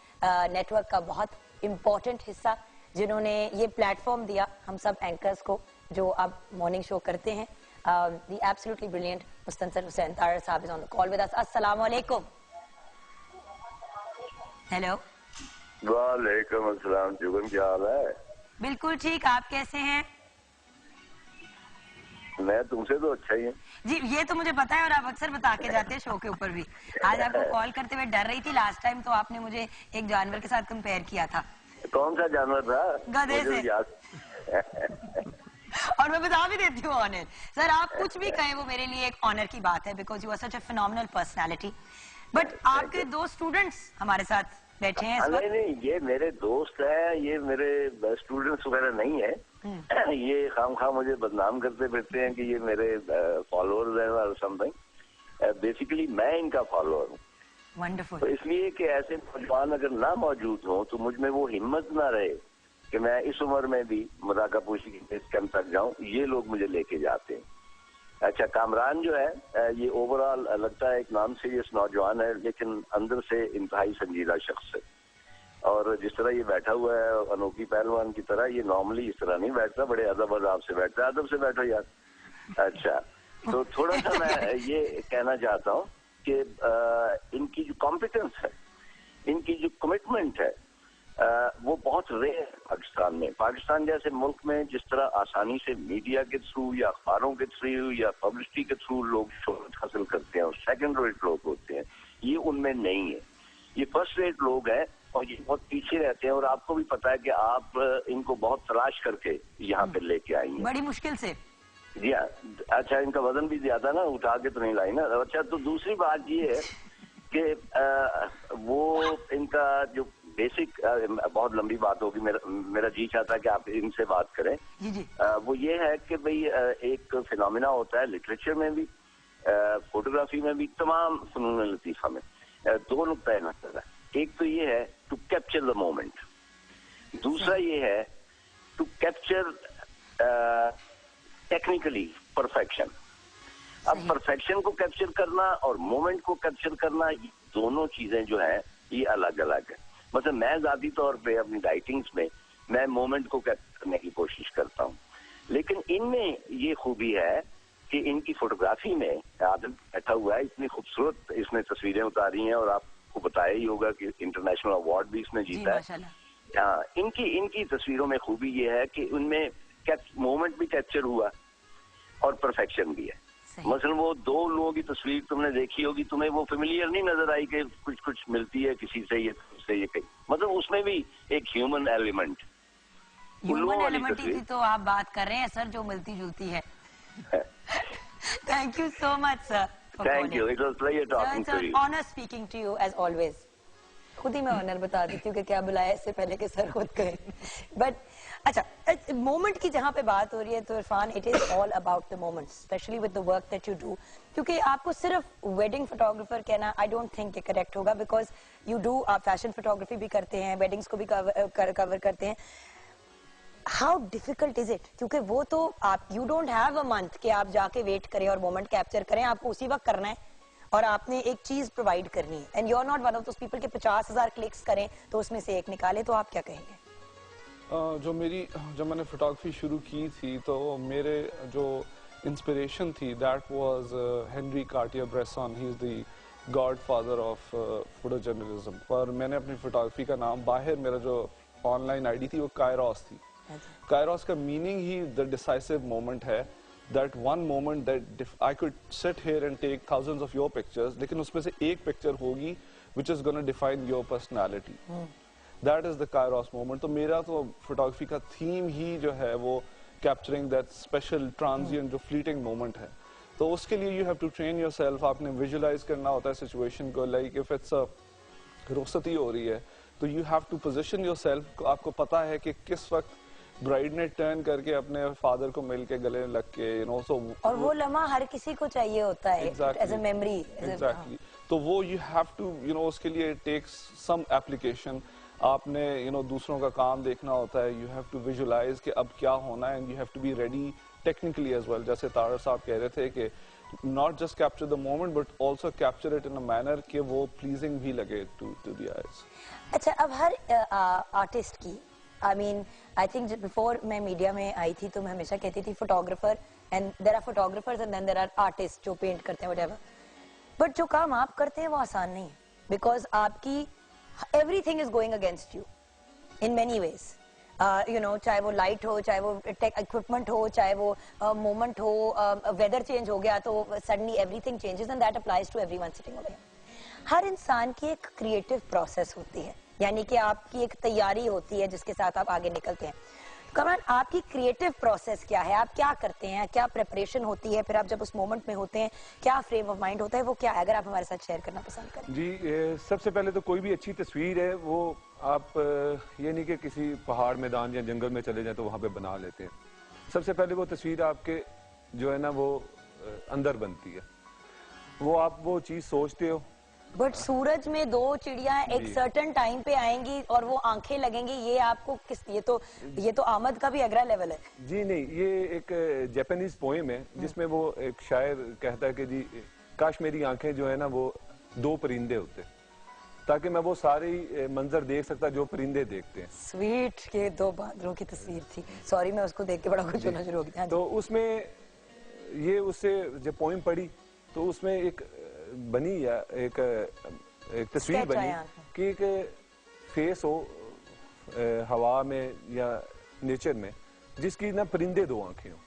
नेटवर्क का बहुत इम्पोर्टेंट हिस्सा, जिन्होंने ये प्लेटफॉर्म दिया हम सब एंकर्स को जो अब मॉर्निंग शो करते हैं। The absolutely brilliant Mustansar Hussain Tarar साहब is on the call with us. अस्सलाम वालेकुम। हेलो। वालेकुम अस्सलाम। जुगन क्या हाल है? बिल्कुल ठीक, आप कैसे हैं? मैं तुमसे तो अच्छा ही हूँ। जी ये तो मुझे पता है और आप अक्सर बता के जाते हैं शो के ऊपर भी। आज आपको कॉल करते हुए डर रही थी, लास्ट टाइम तो आपने मुझे एक जानवर के साथ कंपेयर किया था। कौन सा जानवर था? गधे से। और मैं बता भी देती हूँ ऑनर, सर आप कुछ भी कहें वो मेरे लिए एक ऑनर की बात है, because you are such a phenomenal personality. But आपके दो स्टूडेंट्स हमारे साथ बैठे हैं इस वक्त। नहीं, ये मेरे दोस्त हैं, ये मेरे स्टूडेंट्स वगैरह नहीं है। ये खामखा मुझे बदनाम करते फिरते हैं कि ये मेरे फॉलोअर्स हैं और समथिंग। बेसिकली मैं इनका फॉलोअर हूँ। वंडरफुल। तो इसलिए कि ऐसे नौजवान अगर ना मौजूद हो तो मुझ में वो हिम्मत ना रहे कि मैं इस उम्र में भी मुराकाबपोशी की बेस कैंप तक जाऊं, ये लोग मुझे लेके जाते हैं। अच्छा, कामरान जो है ये ओवरऑल लगता है एक नॉन सीरियस नौजवान है, लेकिन अंदर से इंतहाई संजीदा शख्स है। और जिस तरह ये बैठा हुआ है अनोखी पहलवान की तरह, ये नॉर्मली इस तरह नहीं बैठता, बड़े अदब अदाब से बैठता है। अदब से बैठो यार। अच्छा, तो थोड़ा सा मैं ये कहना चाहता हूँ कि इनकी जो कॉम्पिटेंस है, इनकी जो कमिटमेंट है, वो बहुत रेयर है पाकिस्तान में। पाकिस्तान जैसे मुल्क में जिस तरह आसानी से मीडिया के थ्रू या अखबारों के थ्रू या पब्लिसिटी के थ्रू लोग शोहरत हासिल करते हैं और सेकंड रेट लोग होते हैं, ये उनमें नहीं है। ये फर्स्ट रेट लोग हैं और ये बहुत पीछे रहते हैं। और आपको भी पता है कि आप इनको बहुत तलाश करके यहाँ पे लेके आई हैं, बड़ी मुश्किल से। जी हाँ। अच्छा, इनका वजन भी ज्यादा ना, उठा के तो नहीं लाई ना। अच्छा, तो दूसरी बात ये है कि वो इनका जो बेसिक, बहुत लंबी बात होगी, मेरा जी चाहता है कि आप इनसे बात करें। जी जी। वो ये है कि भाई एक फिनोमिना होता है लिटरेचर में भी, फोटोग्राफी में भी, तमाम फनून लतीफा में दो नुक्ता नजर है। एक तो ये है टू कैप्चर द मोमेंट, दूसरा ये है टू कैप्चर टेक्निकली परफेक्शन। अब परफेक्शन को कैप्चर करना और मोमेंट को कैप्चर करना, ये दोनों चीजें जो हैं ये अलग अलग है। मतलब मैं जाती तौर पे अपनी राइटिंग्स में मैं मोमेंट को कैप्चर करने की कोशिश करता हूँ, लेकिन इनमें ये खूबी है कि इनकी फोटोग्राफी में आदम बैठा हुआ है, इतनी खूबसूरत इसने तस्वीरें उतारी हैं और आपको बताया ही होगा कि इंटरनेशनल अवार्ड भी इसने जीता है। इनकी तस्वीरों में खूबी ये है कि उनमें मोमेंट भी कैप्चर हुआ और परफेक्शन भी है। मसलन वो दो लोगों की तस्वीर तुमने देखी होगी, तुम्हें वो फेमिलियर नहीं नजर आई कि कुछ कुछ मिलती है किसी से ये कहीं, मतलब उसमें भी एक ह्यूमन एलिमेंट की तो आप बात कर रहे हैं सर, जो मिलती जुलती है। Thank you so much, sir. Thank you. It was a pleasure talking to you. It's an honor speaking to you as always. खुद ही मैं ऑनर बता देती हूँ कि क्या बुलाया इससे पहले कि सर खुद कहे। बट अच्छा, मोमेंट की जहाँ पे बात हो रही है तो Irfan, it is all about the moment, specially with the work that you do. क्योंकि आपको सिर्फ वेडिंग फोटोग्राफर कहना आई डोंट थिंक करेक्ट होगा, बिकॉज यू डू, आप फैशन फोटोग्राफी भी करते हैं, वेडिंग्स को भी कवर करते हैं। How difficult is it? क्योंकि वो तो आप, you don't have a month कि आप जाके वेट करें और मोमेंट कैप्चर करें, आपको उसी वक्त करना है और आपने एक चीज प्रोवाइड करनी है। And you are not one of those people के 50,000 क्लिक्स करें तो उसमें से एक निकाले, तो आप क्या कहेंगे? जब मैंने फोटोग्राफी शुरू की थी तो मेरे जो इंस्पिरेशन थी that was Henry Cartier-Bresson. He is the godfather of photo journalism. पर मैंने अपनी फोटोग्राफी का नाम, बाहर मेरा जो ऑनलाइन आईडी थी वो कायरोस थी। कायरोस का meaning he the decisive moment है, that one moment that I could sit here and take thousands of your pictures, लेकिन उसमें से एक पिक्चर होगी which is going to define your personality. That is the Kairos moment. तो मेरा तो photography का थीम ही जो है वो capturing that special transient जो fleeting moment है। तो उसके लिए you have to train yourself, आपने visualize करना होता है situation को, like if it's a रुखसती हो रही है तो you have to position yourself, आपको पता है कि किस वक्त ब्राइड ने टर्न करके अपने फादर को मिल के गले लग के, यू नो, सो और वो लम्हा हर किसी को चाहिए होता है एज अ मेमोरी। एग्जैक्टली। तो वो you have to, you know, उसके लिए इट टेक्स सम एप्लीकेशन। आपने, यू नो, दूसरों का काम देखना होता है, यू हैव टू विजुलाइज कि अब क्या होना है, and you have to be ready technically as well. जैसे तारड़ साहब कह रहे थे कि not just capture the moment but also capture it in a manner कि वो प्लीजिंग भी लगे टू द आईज। अच्छा, अब हर आर्टिस्ट की, I mean, I think before मैं मीडिया में आई थी तो मैं हमेशा कहती थी photographer, and there are photographers and then there are artist जो पेंट करते हैं व्हाटएवर। बट जो काम आप करते हैं वो आसान नहीं है, बिकॉज आपकी everything is going against you in many ways. You know, चाहे वो लाइट हो, चाहे वो टेक इक्विपमेंट हो, चाहे वो मोमेंट हो, वेदर चेंज हो गया तो suddenly everything changes, and that applies to everyone sitting over here. हर इंसान की एक क्रिएटिव प्रोसेस होती है, यानी कि आपकी एक तैयारी होती है जिसके साथ आप आगे निकलते हैं। कमरान, आपकी क्रिएटिव प्रोसेस क्या है? आप क्या करते हैं? क्या प्रिपरेशन होती है? फिर आप जब उस मोमेंट में होते हैं क्या फ्रेम ऑफ माइंड होता है? वो क्या है, अगर आप हमारे साथ शेयर करना पसंद करें। जी, सबसे पहले तो कोई भी अच्छी तस्वीर है वो आप ये नहीं कि किसी पहाड़, मैदान या जंगल में चले जाए तो वहाँ पे बना लेते हैं। सबसे पहले वो तस्वीर आपके जो है ना वो अंदर बनती है, वो आप वो चीज़ सोचते हो। बट सूरज में दो चिड़िया एक सर्टेन टाइम पे आएंगी और वो आंखें लगेंगी, ये आपको किस, ये तो आमद का भी अगला लेवल है। जी नहीं, ये एक जापानीज पोएम है जिसमें वो एक शायर कहता है कि जी काश मेरी आंखें जो है ना वो दो परिंदे होते ताकि मैं वो सारी मंजर देख सकता जो परिंदे देखते हैं। स्वीट के दो बादलों की तस्वीर थी, सॉरी मैं उसको देख के बड़ा कुछ होना शुरू हो गया। तो उसमें ये उससे जब पोएम पढ़ी तो उसमें एक बनी या एक तस्वीर बनी कि एक फेस हो हवा में या नेचर में जिसकी ना परिंदे दो आंखें हो,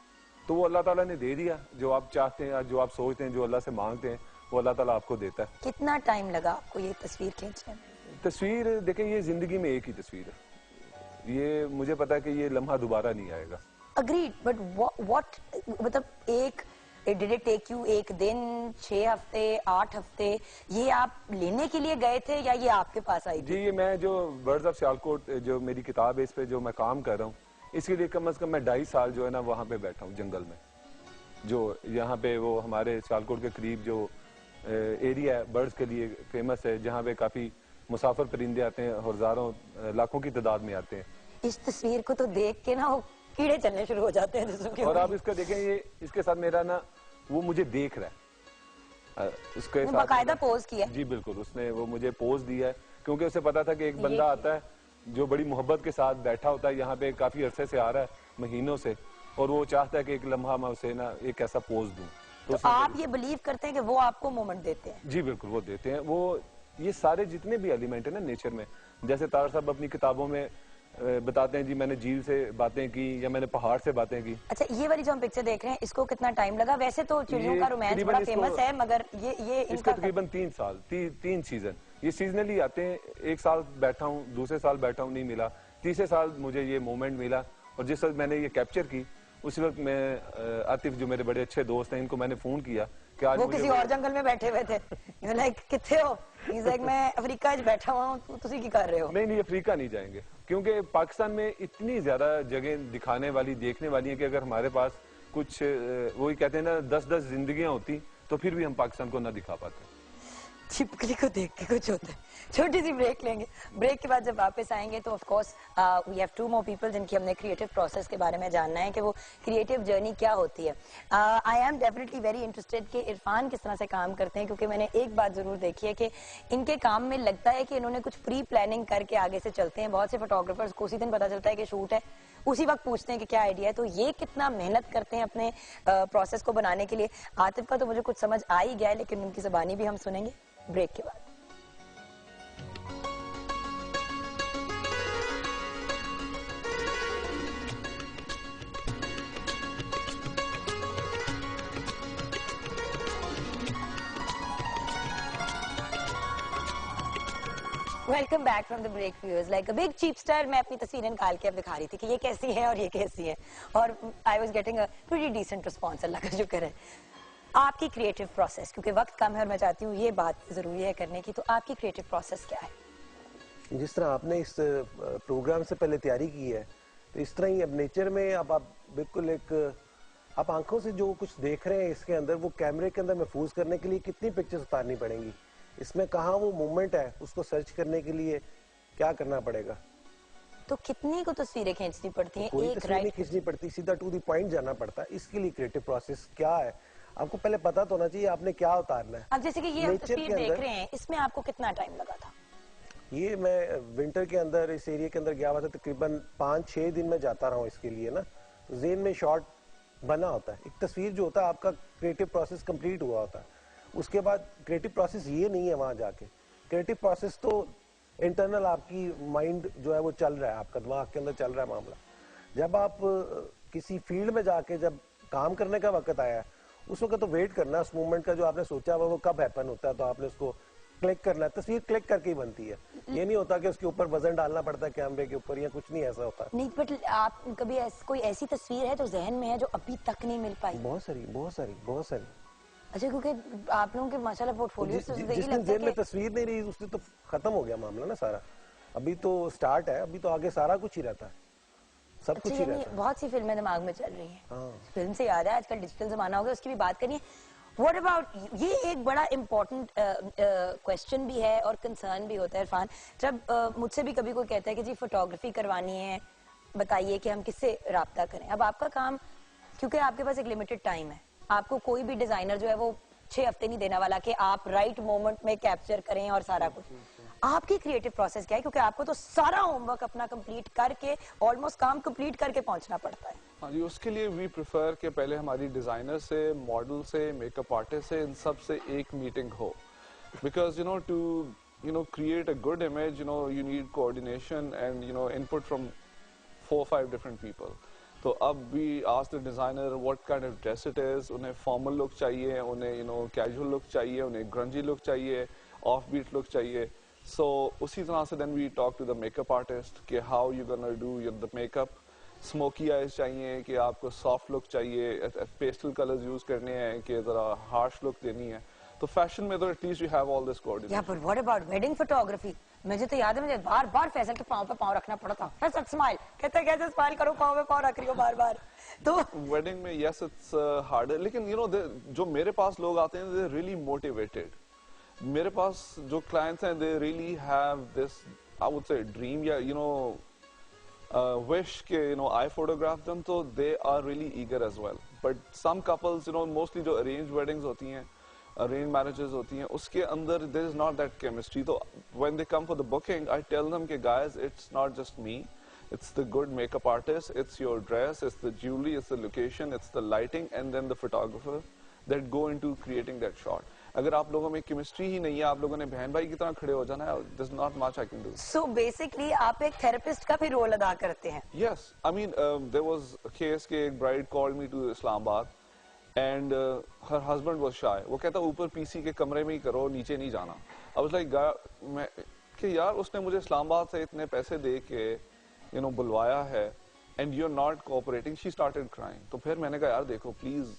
तो वो अल्लाह ताला ने दे दिया। जो आप चाहते हैं, जो आप सोचते हैं, जो अल्लाह से मांगते हैं, वो अल्लाह ताला आपको देता है। कितना टाइम लगा आपको ये तस्वीर खींचने में? तस्वीर देखें, ये जिंदगी में एक ही तस्वीर है, ये मुझे पता है कि ये लम्हा दोबारा नहीं आएगा। अग्रीड, बट व्हाट, मतलब एक डिड इट टेक यू एक दिन, 6 हफ्ते, 8 हफ्ते, ये आप लेने के लिए गए थे या ये आपके पास आई थी? जी, ये मैं जो बर्ड्स ऑफ सियालकोट जो मेरी किताब है इस पे जो मैं काम कर रहा हूँ, इसके लिए कम से कम मैं 2.5 साल जो है ना वहाँ पे बैठा हूँ जंगल में। जो यहाँ पे वो हमारे सियालकोट के करीब जो एरिया है बर्ड्स के लिए फेमस है, जहाँ पे काफी मुसाफिर परिंदे आते हैं, हजारों लाखों की तादाद में आते हैं। इस तस्वीर को तो देख के ना वो कीड़े चलने शुरू हो जाते हैं दूसरों के। और आप इसका देखें, ये इसके साथ मेरा ना वो मुझे देख रहा है, उसके साथ बाकायदा पोज किया। जी बिल्कुल, उसने वो मुझे पोज दिया है क्योंकि उसे पता था कि एक बंदा आता है जो बड़ी मोहब्बत के साथ बैठा होता है यहाँ पे, काफी अरसे से आ रहा है, महीनों से, और वो चाहता है कि एक लम्हा मैं उसे ना एक ऐसा पोज दूं। तो आप ये बिलीव करते हैं कि वो आपको मोमेंट देते हैं? जी बिल्कुल, वो देते हैं। वो ये सारे जितने भी एलिमेंट है ना नेचर में, जैसे तार साहब अपनी किताबों में बताते हैं जी मैंने झील से बातें की या मैंने पहाड़ से बातें की। अच्छा, ये वाली जो हम पिक्चर देख रहे हैं इसको कितना टाइम लगा? वैसे तो चिड़ियों का रोमांस बड़ा फेमस है, मगर ये इसको तकरीबन 3 साल, 3 सीजन, ये सीजनली आते हैं। एक साल बैठा हूँ, दूसरे साल बैठा हूँ, नहीं मिला, तीसरे साल मुझे ये मोमेंट मिला, और जिस वक्त मैंने ये कैप्चर की उसी वक्त मैं आतिफ जो मेरे बड़े अच्छे दोस्त हैं इनको मैंने फोन किया कि आज वो किसी और जंगल में बैठे हुए थे, लाइक किथे हो, He's like, मैं अफ्रीका च बैठा हुआ हूँ, तुसी की कर रहे हो? नहीं अफ्रीका नहीं जाएंगे, क्योंकि पाकिस्तान में इतनी ज्यादा जगह दिखाने वाली, देखने वाली है कि अगर हमारे पास कुछ वही कहते हैं ना 10-10 जिंदगियां होती तो फिर भी हम पाकिस्तान को ना दिखा पाते। छिपकली को देख के कुछ होता है। छोटी सी ब्रेक लेंगे, ब्रेक के बाद जब वापस आएंगे तो of course we have 2 more people जिनकी हमने क्रिएटिव प्रोसेस के बारे में जानना है कि वो क्रिएटिव जर्नी क्या होती है। I am definitely very interested कि इरफान किस तरह से काम करते हैं, क्योंकि मैंने एक बात जरूर देखी है कि इनके काम में लगता है कि इन्होंने कुछ प्री प्लानिंग करके आगे से चलते हैं। बहुत से फोटोग्राफर्स को उसी दिन पता चलता है कि शूट है, उसी वक्त पूछते हैं कि क्या आइडिया है, तो ये कितना मेहनत करते हैं अपने प्रोसेस को बनाने के लिए। आतिफ का तो मुझे कुछ समझ आ ही गया है, लेकिन उनकी ज़बानी भी हम सुनेंगे ब्रेक के बाद। Welcome back from the break viewers. Like a big cheap star मैं अपनी तस्वीरें निकाल के अब दिखा रही थी कि ये कैसी है और ये कैसी है, और I was getting a pretty decent response, Allah का शुक्र है। आपकी क्रिएटिव प्रोसेस, क्योंकि वक्त कम है और मैं चाहती हूँ ये बात जरूरी है करने की, तो आपकी क्रिएटिव प्रोसेस क्या है? जिस तरह आपने इस प्रोग्राम से पहले तैयारी की है, तो इस तरह ही अब नेचर में अब आप बिल्कुल आप आंखों से जो कुछ देख रहे हैं इसके अंदर, वो कैमरे के अंदर महफूज करने के लिए कितनी पिक्चर्स उतारनी पड़ेंगी, इसमें कहाँ वो मूवमेंट है उसको सर्च करने के लिए क्या करना पड़ेगा। तो कितनी को तस्वीरें खींचनी पड़ती हैं? कोई तस्वीर नहीं खींचनी पड़ती, सीधा टू द पॉइंट जाना पड़ता है। इसके लिए क्रिएटिव प्रोसेस क्या है आपको पहले पता तो होना चाहिए, आपने क्या उतारना है। अब जैसे कि ये हम तस्वीर देख रहे हैं, इसमें आपको कितना टाइम लगा था? ये मैं विंटर के अंदर इस एरिया के अंदर गया हुआ था, तकरीबन 5-6 दिन में जाता रहा हूँ इसके लिए ना। तो ज़हन में शॉट बना होता है, एक तस्वीर जो होता है आपका क्रिएटिव प्रोसेस कंप्लीट हुआ होता है। उसके बाद क्रिएटिव प्रोसेस ये नहीं है वहां जाके, क्रिएटिव प्रोसेस तो इंटरनल आपकी माइंड जो है वो चल रहा है, आपका दिमाग के अंदर चल रहा है मामला। जब आप किसी फील्ड में जाके जब काम करने का वक्त आया है, उस वक्त तो वेट करना, उस मूवमेंट का जो आपने सोचा हुआ वो कब हैपन होता है, तो आपने उसको क्लिक करना है। तस्वीर क्लिक करके ही बनती है, ये नहीं होता कि उसके ऊपर वजन डालना पड़ता है कैमरे के ऊपर, या कुछ नहीं ऐसा होता। नहीं, बट आप कभी कोई ऐसी तस्वीर है तो जहन में है जो अभी तक नहीं मिल पाई? बहुत सारी। अच्छा, क्योंकि आप लोगों के माशाल्लाह पोर्टफोलियो से जिस दिन जेब में तस्वीर नहीं रही उससे तो खत्म हो गया मामला ना सारा। अभी तो स्टार्ट है, अभी तो आगे सारा कुछ ही रहता है, सब कुछ ही रहता है। बहुत सी फिल्में दिमाग में चल रही हैं। फिल्म से याद है आजकल डिजिटल जमाना हो गया, उसकी भी बात करिए। व्हाट अबाउट, ये एक बड़ा इम्पोर्टेंट क्वेश्चन भी है और कंसर्न भी होता है इरफान। जब मुझसे भी कभी कोई कहता है कि जी फोटोग्राफी करवानी है, बताइए कि हम किससे राब्ता करें। अब आपका काम, क्योंकि आपके पास एक लिमिटेड टाइम है, आपको कोई भी डिजाइनर जो है वो 6 हफ्ते नहीं देने वाला कि आप राइट मोमेंट में कैप्चर करें और सारा कुछ। आपकी क्रिएटिव प्रोसेस क्या है, क्योंकि आपको तो सारा होमवर्क अपना कंप्लीट करके, ऑलमोस्ट काम कंप्लीट करके पहुंचना पड़ता है। हाँ जी, उसके लिए वी प्रेफर कि पहले हमारी डिजाइनर से, मॉडल से, मेकअप आर्टिस्ट से, इन सब से एक मीटिंग हो, because to create a good image you need coordination and input from 4-5 different people. तो अब we ask the designer what kind of dress it is, उन्हें फॉर्मल लुक चाहिए, उन्हें कैजुअल लुक चाहिए, उन्हें ग्रंजी लुक चाहिए, offbeat look चाहिए। सो उसी तरह से then we talk to the makeup artist कि how you gonna do the makeup. Smoky eyes चाहिए कि आपको सॉफ्ट लुक चाहिए, पेस्टल कलर्स यूज करने हैं कि जरा हार्श लुक देनी है। तो फैशन में तो at least you have all this coordination. या पर व्हाट अबाउट वेडिंग फोटोग्राफी? मुझे तो याद है, मुझे बार-बार फैसल के पांव पे पांव रखना पड़ा था। फैसल स्माइल कहते कैसे स्माइल करो, पांव पे पांव रख रही हो बार-बार। तो वेडिंग में यस इट्स हार्डर, लेकिन जो मेरे पास लोग आते हैं दे रियली मोटिवेटेड। मेरे पास जो क्लाइंट्स हैं they really have this I would say dream या wish के I photograph them, तो they are really eager as well. But some couples mostly जो arranged weddings होती हैं, arranged marriages होती हैं, उसके अंदर there is not that chemistry. So when they come for the booking, I tell them कि guys, it's not just me, it's the good makeup artist, it's your dress, it's the jewelry, it's the location, it's the lighting, and then the photographer that go into creating that shot. अगर आप लोगों में chemistry ही नहीं है, आप लोगों ने बहन भाई की तरह खड़े हो जाना है, there's not much I can do. So basically आप एक थेरेपिस्ट का भी रोल अदा करते हैं? Yes, I mean there was a case कि एक bride called me to Islamabad and her husband was shy. वो कहता ऊपर पीसी के कमरे में ही करो, नीचे नहीं जाना. I was like कि यार उसने मुझे इस्लामाबाद से इतने पैसे दे के बुलवाया है and you're not cooperating. She started crying. तो फिर मैंने कहा यार देखो प्लीज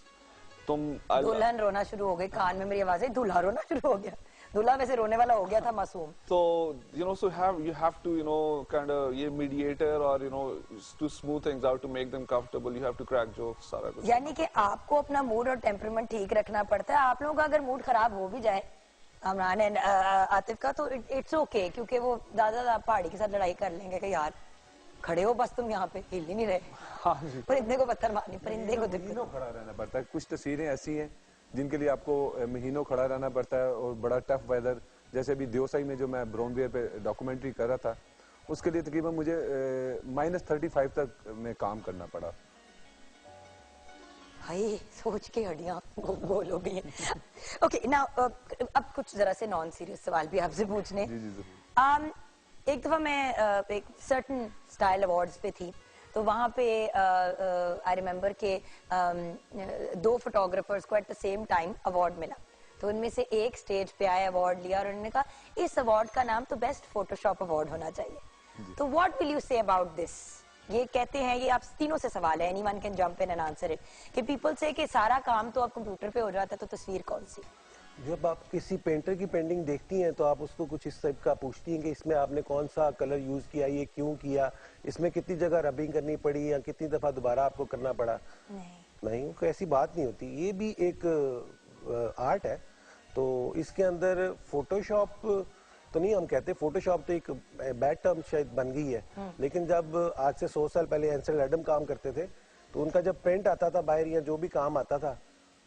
तुम। दुल्हन रोना शुरू हो गई, कान में मेरी आवाज आई, दूल्हा रोना शुरू हो गया। दूल्हा वैसे रोने वाला हो गया था मासूम। तो so you have to kind of ये mediator और to smooth things out to make them comfortable, you have to crack jokes सारा कुछ। यानी कि आपको अपना मूड और टेम्परामेंट ठीक रखना पड़ता है। आप लोगों का अगर मूड खराब हो भी जाए इमरान एंड आतिफ का, तो इट्स ओके, क्योंकि वो दादा पहाड़ी के साथ लड़ाई कर लेंगे कि यार खड़े हो बस, तुम यहाँ पे हिल ही नहीं रहे। हाँ जी। परिंदे को पत्थर मारनी, परिंदे को महीनों खड़ा रहना पड़ता है। कुछ तस्वीरें ऐसी हैं जिनके लिए आपको महीनों खड़ा रहना पड़ता है और बड़ा टफ वेदर, जैसे अभी देवसाई में जो मैं ब्राउन बियर पे डॉक्यूमेंट्री कर रहा था, उसके लिए तकरीबन मुझे -35 तक में काम करना पड़ा। हाय, सोच के हड्डियां गोल हो गई हैं। ओके, नाउ अब कुछ जरा से नॉन सीरियस सवाल भी आपसे पूछने। जी जी एक दफा मैं एक सर्टन स्टाइल अवार्ड्स पे थी, तो वहाँ पे आई रिमेम्बर के 2 फोटोग्राफर्स को at the same time award मिला। तो उनमें से एक स्टेज पे आए, अवार्ड लिया और उन्होंने कहा इस अवार्ड का नाम तो बेस्ट फोटोशॉप अवार्ड होना चाहिए। तो what will you say about this? ये कहते हैं, ये आप तीनों से सवाल है, anyone can jump in and answer it, कि पीपल से कि सारा काम तो अब कंप्यूटर पे हो जाता है, तो तस्वीर कौन सी? जब आप किसी पेंटर की पेंटिंग देखती हैं तो आप उसको कुछ इस टाइप का पूछती हैं कि इसमें आपने कौन सा कलर यूज किया, ये क्यों किया, इसमें कितनी जगह रबिंग करनी पड़ी या कितनी दफा दोबारा आपको करना पड़ा? नहीं, कोई ऐसी बात नहीं होती। ये भी एक आर्ट है, तो इसके अंदर फोटोशॉप तो नहीं हम कहते, फोटोशॉप तो एक बैड टर्म शायद बन गई है, लेकिन जब आज से 100 साल पहले एंसेल एडम काम करते थे, तो उनका जब प्रिंट आता था बाहर या जो भी काम आता था,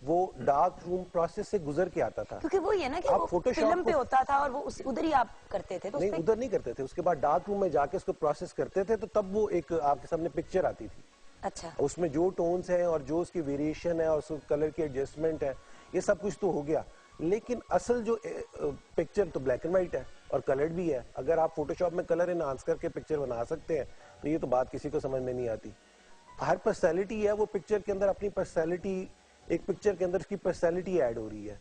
वो डार्क रूम प्रोसेस से गुजर के आता था। क्योंकि वो ये ना कि वो फिल्म पे होता था और वो उधर ही आप करते थे। तो नहीं, उधर नहीं करते थे, उसके बाद डार्क रूम में जाके उसको प्रोसेस करते थे, तो तब वो एक आपके सामने पिक्चर आती थी। अच्छा। उसमें जो टोन्स हैं और जो उसकी वेरिएशन है और उसको कलर की एडजस्टमेंट है, ये सब कुछ तो हो गया, लेकिन असल जो पिक्चर तो ब्लैक एंड व्हाइट है और कलर्ड भी है। अगर आप फोटोशॉप में कलर एनहांस करके पिक्चर बना सकते हैं, तो ये तो बात किसी को समझ में नहीं आती। हर पर्सनैलिटी है, वो पिक्चर के अंदर अपनी पर्सनैलिटी, एक पिक्चर के अंदर उसकी पर्सनैलिटी ऐड हो रही है।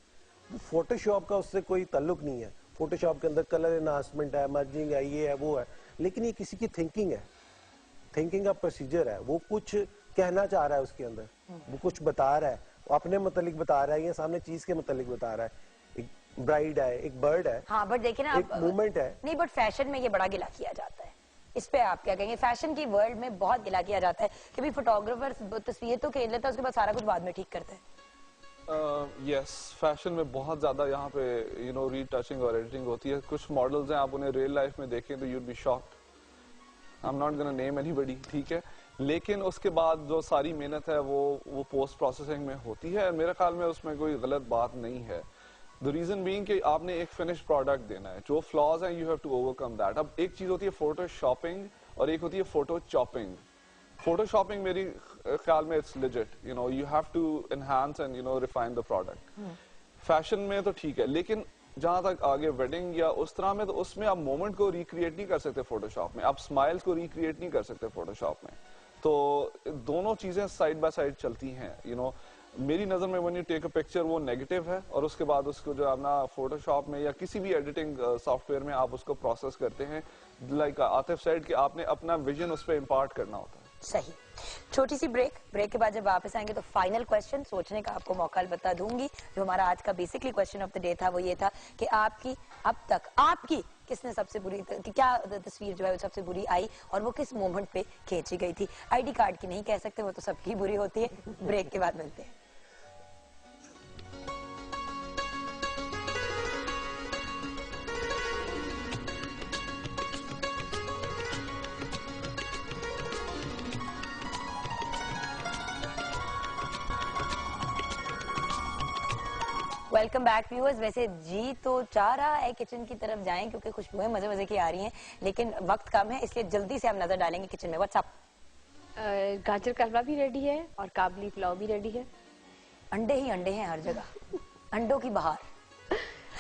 फोटोशॉप का उससे कोई ताल्लुक नहीं है। फोटोशॉप के अंदर कलर एनहांसमेंट है, मर्जिंग है, ये है, वो है, लेकिन ये किसी की थिंकिंग है, थिंकिंग का प्रोसीजर है। वो कुछ कहना चाह रहा है उसके अंदर, वो कुछ बता रहा है, वो अपने मुतालिक बता रहा है या सामने चीज के मुतालिक बता रहा है। एक ब्राइड है, एक बर्ड है, हाँ, बट देखिए ना, एक मूवमेंट है। नहीं, बट फैशन में ये बड़ा गिला किया जाता है। इस पे आप क्या कहेंगे? फैशन की वर्ल्ड में बहुत गिला किया जाता है कि भाई फोटोग्राफर तस्वीर तो खींच लेता है, उसके बाद सारा कुछ बाद में ठीक करता है। यस, फैशन में बहुत ज्यादा यहाँ पे रीटचिंग और एडिटिंग होती है। कुछ मॉडल्स हैं, आप उन्हें रियल लाइफ में देखें तो you'd be shocked. I am not gonna name anybody, ठीक है, लेकिन उसके बाद जो सारी मेहनत है वो पोस्ट प्रोसेसिंग में होती है। मेरे ख्याल में उसमें कोई गलत बात नहीं है। द रीजन बीइंग कि आपने एक फिनिश प्रोडक्ट देना है, जो फ्लॉज हैं you have to overcome that. अब एक चीज होती है फोटो शॉपिंग और एक होती है फोटो चॉपिंग। फोटो शॉपिंग मेरी ख्याल में it's legit, you have to enhance and refine the product. Fashion में तो ठीक है, लेकिन जहां तक आगे वेडिंग या उस तरह में, तो उसमें आप मोमेंट को रिक्रिएट नहीं कर सकते फोटोशॉप में, आप स्माइल्स को रिक्रिएट नहीं कर सकते फोटोशॉप में। तो दोनों चीजें साइड बाय साइड चलती हैं। मेरी नजर में when you take a picture वो नेगेटिव है, और उसके बाद उसको जो अपना फोटोशॉप में या किसी भी एडिटिंग सॉफ्टवेयर में आप उसको प्रोसेस करते हैं, लाइक आतिफ सेड कि आपने अपना विजन उस पर इम्पार्ट करना होता है। सही। छोटी सी ब्रेक के बाद जब वापस आएंगे तो फाइनल क्वेश्चन सोचने का आपको मौका बता दूंगी। जो हमारा आज का basically question of the day था वो ये था कि आपकी अब तक किसने सबसे बुरी, क्या तस्वीर जो है वो सबसे बुरी आई और वो किस मोमेंट पे खींची गई थी? आईडी कार्ड की नहीं कह सकते, वो तो सबकी बुरी होती है। ब्रेक के बाद मिलते हैं। Welcome back viewers. वैसे जी तो चाह रहा है किचन की तरफ जाएं क्योंकि खुशबुएं मजे मजे की आ रही हैं, लेकिन वक्त कम है, इसलिए जल्दी से हम नजर डालेंगे किचन में। व्हाट्सअप? गाजर का हलवा भी रेडी है और काबली पुलाव भी रेडी है। अंडे ही अंडे हैं हर जगह, अंडों की बहार।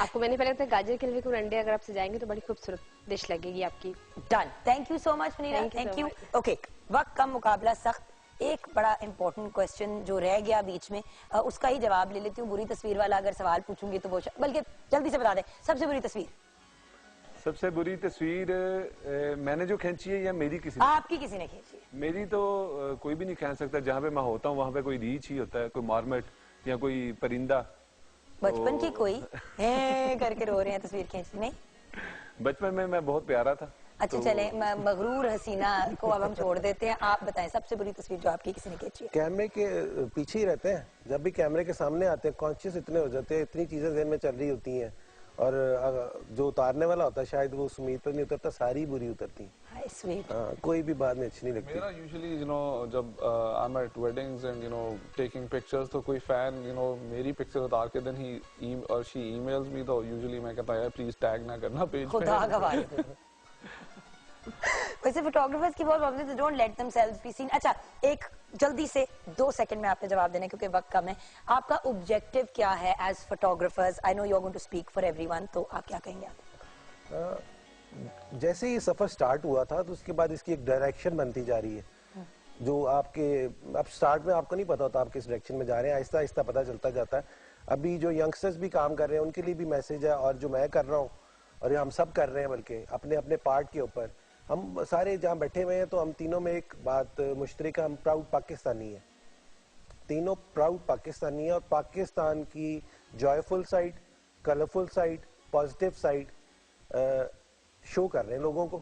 आपको मैंने पहले बताया गाजर के हलवे को अंडे अगर आप सजाएंगे तो बड़ी खूबसूरत डिश लगेगी आपकी। Done, thank you so much Munira, thank you. Okay, वक्त कम, मुकाबला सख्त। एक बड़ा इंपॉर्टेंट क्वेश्चन जो रह गया बीच में, उसका ही जवाब ले लेती हूँ। बुरी तस्वीर वाला अगर सवाल पूछूंगी तो वो बल्कि जल्दी से बता दें, सबसे बुरी तस्वीर। सबसे बुरी तस्वीर मैंने जो खींची है या मेरी किसी आपकी किसी ने खींची है? मेरी तो कोई भी नहीं खींच सकता। जहाँ पे मैं होता हूँ वहाँ पे कोई रीछ ही होता है, कोई मार्मेट या कोई परिंदा, बचपन की कोई करके रो रहे हैं तस्वीर खींचती नहीं? बचपन में मैं बहुत प्यारा था। अच्छा चले मगरूर हसीना को अब हम छोड़ देते हैं। आप बताएं सबसे बुरी तस्वीर जो आपकी किसी ने खींची है? कैमरे के पीछे ही रहते हैं, जब भी कैमरे के सामने आते हैं कॉन्शियस इतने हो जाते हैं, इतनी चीजें ज़हन में चल रही होती हैं और जो उतारने वाला होता है शायद वो उस उम्मीद पर नहीं उतरता, सारी बुरी उतरती हैं। हाँ, कोई भी बात में अच्छी नहीं लगती। मेरा यूजुअली जब I am at weddings and taking pictures तो कोई फैन मेरी पिक्चर उतार के देन ही और शी ईमेल्स मी तो यूजुअली मैं कहता है प्लीज टैग ना करना पेज पे। खुदा गवाह। वैसे फोटोग्राफर्स की बहुत प्रॉब्लम है, don't let themselves be seen. अच्छा एक जल्दी से 2 सेकंड में आपने जवाब देना क्योंकि वक्त कम है। आपका ऑब्जेक्टिव क्या है as photographers? I know you are going to speak for everyone, तो आप क्या कहेंगे? जैसे ये सफर स्टार्ट हुआ था तो उसके बाद इसकी एक डायरेक्शन बनती जा रही है जो आपके अब स्टार्ट में आपको नहीं पता होता आप किस डायरेक्शन में जा रहे हैं, आहिस्ता आहिस्ता पता चलता जाता है। अभी जो यंगस्टर्स भी काम कर रहे हैं उनके लिए भी मैसेज है और जो मैं कर रहा हूँ और हम सब कर रहे हैं बल्कि अपने अपने पार्ट के ऊपर हम सारे जहाँ बैठे हुए हैं तो हम तीनों में एक बात मुश्तरक, हम प्राउड पाकिस्तानी है, तीनों प्राउड पाकिस्तानी है और पाकिस्तान की joyful side, colourful side, positive side show कर रहे हैं लोगों को।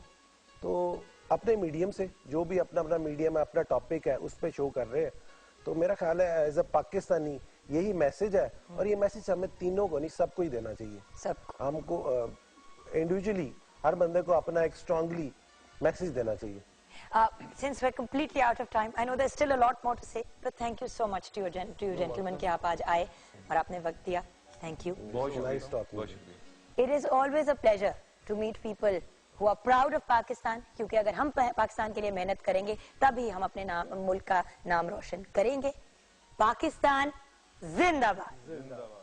तो अपने मीडियम से जो भी अपना अपना मीडियम है, अपना टॉपिक है, उस पर शो कर रहे हैं। तो मेरा ख्याल है एज अ पाकिस्तानी यही मैसेज है और ये मैसेज हमें तीनों को नहीं सबको ही देना चाहिए। सबको हमको इंडिविजुअली हर बंदे को अपना एक स्ट्रांगली मैसेज देना चाहिए। Since we're completely out of time, I know there's still a lot more to say, but thank you so much to you gentlemen कि आप आज आए और आपने वक्त दिया। Thank you. Nice talking. It is always a pleasure to meet people who are proud of Pakistan, क्योंकि अगर हम पाकिस्तान के लिए मेहनत करेंगे तभी हम अपने मुल्क का नाम रोशन करेंगे। पाकिस्तान जिंदाबाद।